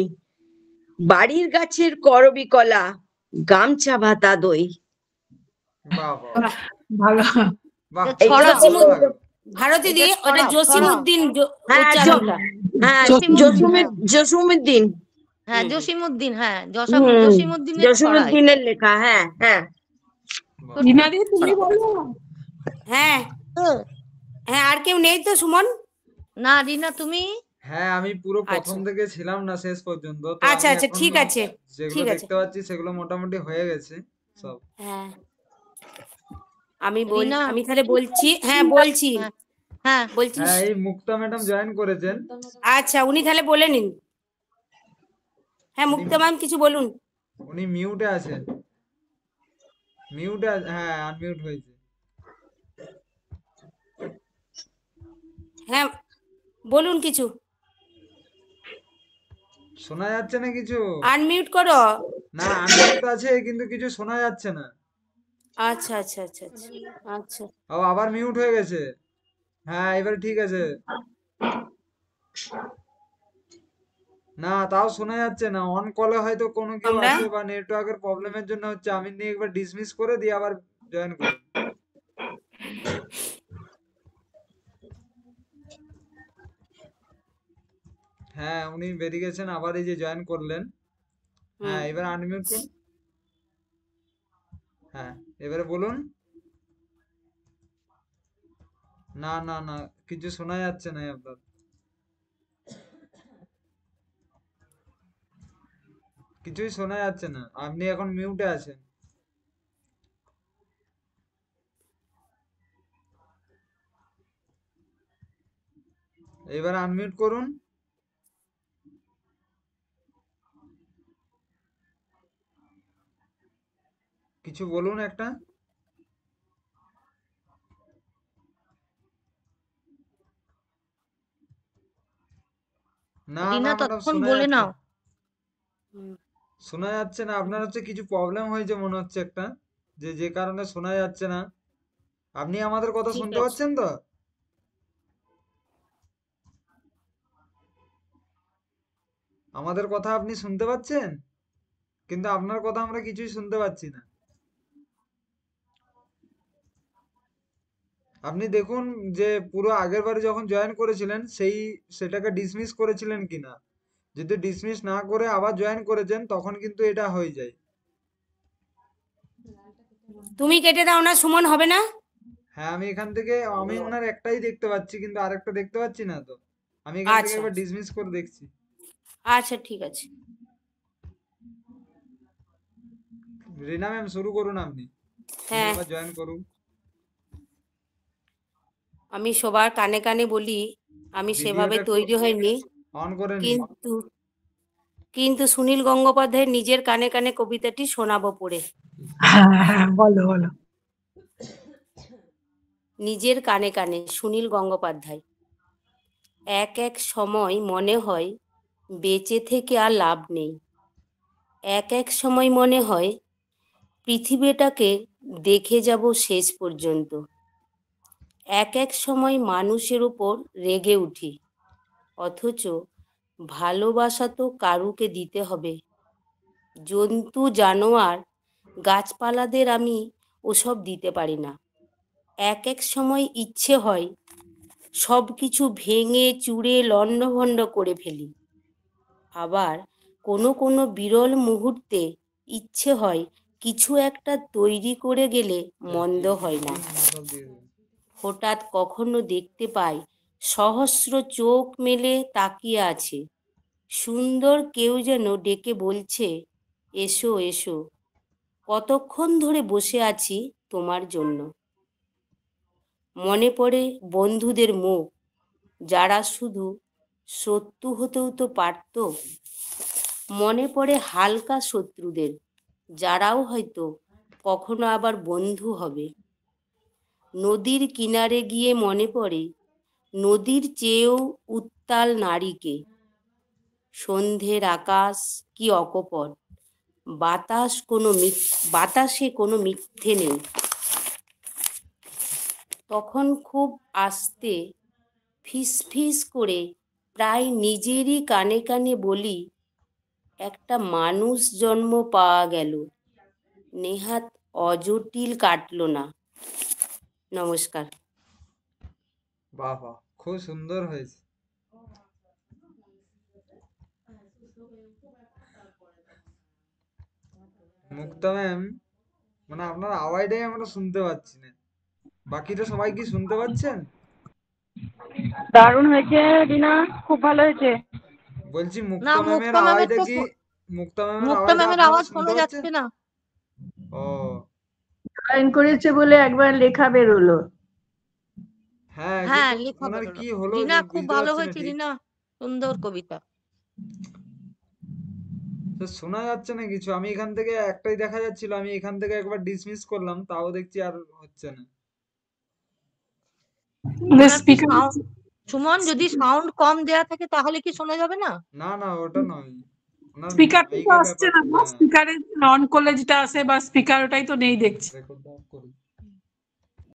বাড়ির গাছের করবি কলা, গামছা ভাতা দই। ভালো। ভারতী দি, ওটা জসিমউদ্দিন জসিমউদ্দিন, হ্যাঁ জসিমউদ্দিন, হ্যাঁ জসিমউদ্দিনের লেখা। হ্যাঁ হ্যাঁ রিনাদি তুমি বলো। হ্যাঁ হ্যাঁ, আর কেউ নেই তো সুমন? না রিনা তুমি? হ্যাঁ আমি পুরো প্রথম থেকে ছিলাম না শেষ পর্যন্ত, তো আচ্ছা আমি আচ্ছা, এখন ঠিক আছে, যেগুলো দেখতে পাচ্ছি সেগুলো মোটামুটি হয়ে গেছে সব। হ্যাঁ আমি তাহলে বলছি। হ্যাঁ বলছি, হ্যাঁ বলছি। হ্যাঁ এই মুক্তা ম্যাডাম জয়েন করেছেন। আচ্ছা উনি তাহলে বলে নিন। হ্যাঁ মুক্তা ম্যাম কিছু বলুন। উনি মিউটে আছেন, মিউটে, হ্যাঁ আনমিউট হয়েছে। হ্যাঁ বলুন কিছু। শোনা যাচ্ছে না কিছু? আনমিউট করো। না আনমিউট আছে কিন্তু কিছু শোনা যাচ্ছে না। আচ্ছা আচ্ছা আচ্ছা আচ্ছা আচ্ছা, আবার মিউট হয়ে গেছে। হ্যাঁ এবার ঠিক আছে। না তাও শোনা যাচ্ছে না। অন কলে হয়তো কোনো কেউ আছে বা নেটওয়ার্কের প্রবলেমের জন্য হচ্ছে। আমি নিয়ে একবার ডিসমিস করে দিয়ে আবার জয়েন করব। হ্যাঁ উনি বেরিয়ে গেছেন, আবার এই যে জয়েন করলেন। হ্যাঁ এবার আনমিউট করুন। হ্যাঁ এবারে বলুন। না না না কিছু শোনা যাচ্ছে না আপনার, কিছুই শোনা যাচ্ছে না। আপনি এখন মিউটে আছেন। এবার আনমিউট করুন। কিছু বলুন একটা। না না ম্যাডাম শোনা যাচ্ছে না। আপনার হচ্ছে কিছু প্রবলেম হয়েছে মনে হচ্ছে একটা, যে কারণে শোনা যাচ্ছে না। আপনি আমাদের কথা শুনতে পাচ্ছেন তো? আমাদের কথা আপনি শুনতে পাচ্ছেন? কিন্তু আপনার কথা আমরা কিছুই শুনতে পাচ্ছি না। আপনি দেখুন যে পুরো আগের বারে যখন জয়েন করেছিলেন সেটাকে ডিসমিস করেছিলেন কিনা। যদি ডিসমিস না করে আবার জয়েন করেছেন তখন কিন্তু এটা হয়ে যায়। তুমি কেটে দাও না, সুমন হবে না? হ্যাঁ আমি এখান থেকে ওনার একটাই দেখতে পাচ্ছি কিন্তু আরেকটা দেখতে পাচ্ছি না তো। আমি এখান থেকে একবার ডিসমিস করে দেখছি। আচ্ছা ঠিক আছে। রিনা ম্যাম শুরু করুন আপনি। হ্যাঁ জয়েন করুন। আমি সবার কানে কানে বলি, আমি সেভাবে তৈরি হইনি, কিন্তু সুনীল গঙ্গোপাধ্যায়ের নিজের কানে কানে কবিতাটি শোনাবো পড়ে। হ্যাঁ বলো বলো। নিজের কানে কানে সুনীল গঙ্গোপাধ্যায়। এক এক সময় মনে হয় বেঁচে থেকে আর লাভ নেই। এক এক সময় মনে হয় পৃথিবীটাকে দেখে যাব শেষ পর্যন্ত। এক এক সময় মানুষের উপর রেগে উঠি, অথচ ভালোবাসা তো কারুকে দিতে হবে। জন্তু জানোয়ার গাছপালাদের আমি ওসব দিতে পারি না। এক এক সময় ইচ্ছে হয় সব কিছু ভেঙে চুরে লণ্ডভণ্ড করে ফেলি। আবার কোনো কোনো বিরল মুহূর্তে ইচ্ছে হয় কিছু একটা তৈরি করে গেলে মন্দ হয় না। হঠাৎ কখনো দেখতে পাই সহস্র চোখ মেলে তাকিয়ে আছে, সুন্দর কেউ যেন ডেকে বলছে, এসো এসো, কতক্ষণ ধরে বসে আছি তোমার জন্য। মনে পড়ে বন্ধুদের মুখ, যারা শুধু শত্রু হতেও তো পারত। মনে পড়ে হালকা শত্রুদের, যারাও হয়তো কখনো আবার বন্ধু হবে। নদীর কিনারে গিয়ে মনে পড়ে নদীর চেয়েও উত্তাল নারীকে। সন্ধ্যের আকাশ কি অকপট, বাতাসে কোনো মিথ্যে নেই। তখন খুব আস্তে ফিস ফিস করে প্রায় নিজেরই কানে কানে বলি, একটা মানুষ জন্ম পাওয়া গেল, নেহাত অজটিল কাটলো না। নমস্কার। বাহ বাহ, খুব সুন্দর হয়েছে। মুক্তা ম্যাম, মানে আপনার আওয়াজটাই আমরা শুনতে পাচ্ছি না, বাকিটা সবাই কি শুনতে পাচ্ছেন? দারুণ হয়েছে রিনা, খুব ভালো হয়েছে। বলছি না, মুক্তা ম্যামের মুক্তা ম্যামের আওয়াজটা তো কি, মুক্তা ম্যামের মুক্তা আওয়াজটা ম্যামের আপনারা আওয়াজ শুনতে শোনা পাচ্ছেন? যাচ্ছে না। ও জয়েন করেছে বলে একবার লেখা বেরোলো। হ্যাঁ, হ্যাঁ, কিন্তু লেখা ওনার বেরোলো। কি হলো রিনা খুব বুঝতে ভালো পারছি না হয়েছে ঠিক। রিনা, সুন্দর কবিতা। তো শোনা যাচ্ছে না কিছু। আমি এখান থেকে একটাই দেখা যাচ্ছিল, আমি এখান থেকে একবার ডিসমিস করলাম, তাও দেখছি আর হচ্ছে না। ওনার কি সাউন্ড, সুমন, যদি সাউন্ড কম দেয়া থাকে তাহলে কি শোনা যাবে না? না না, ওটা নয়, ওনার স্পিকার তো মাইকের আসছে ব্যাপার। না, স্পিকারে অন করলে যেটা আসে বা স্পিকার, ওটাই তো নেই দেখছি। রেকর্ড অফ করি।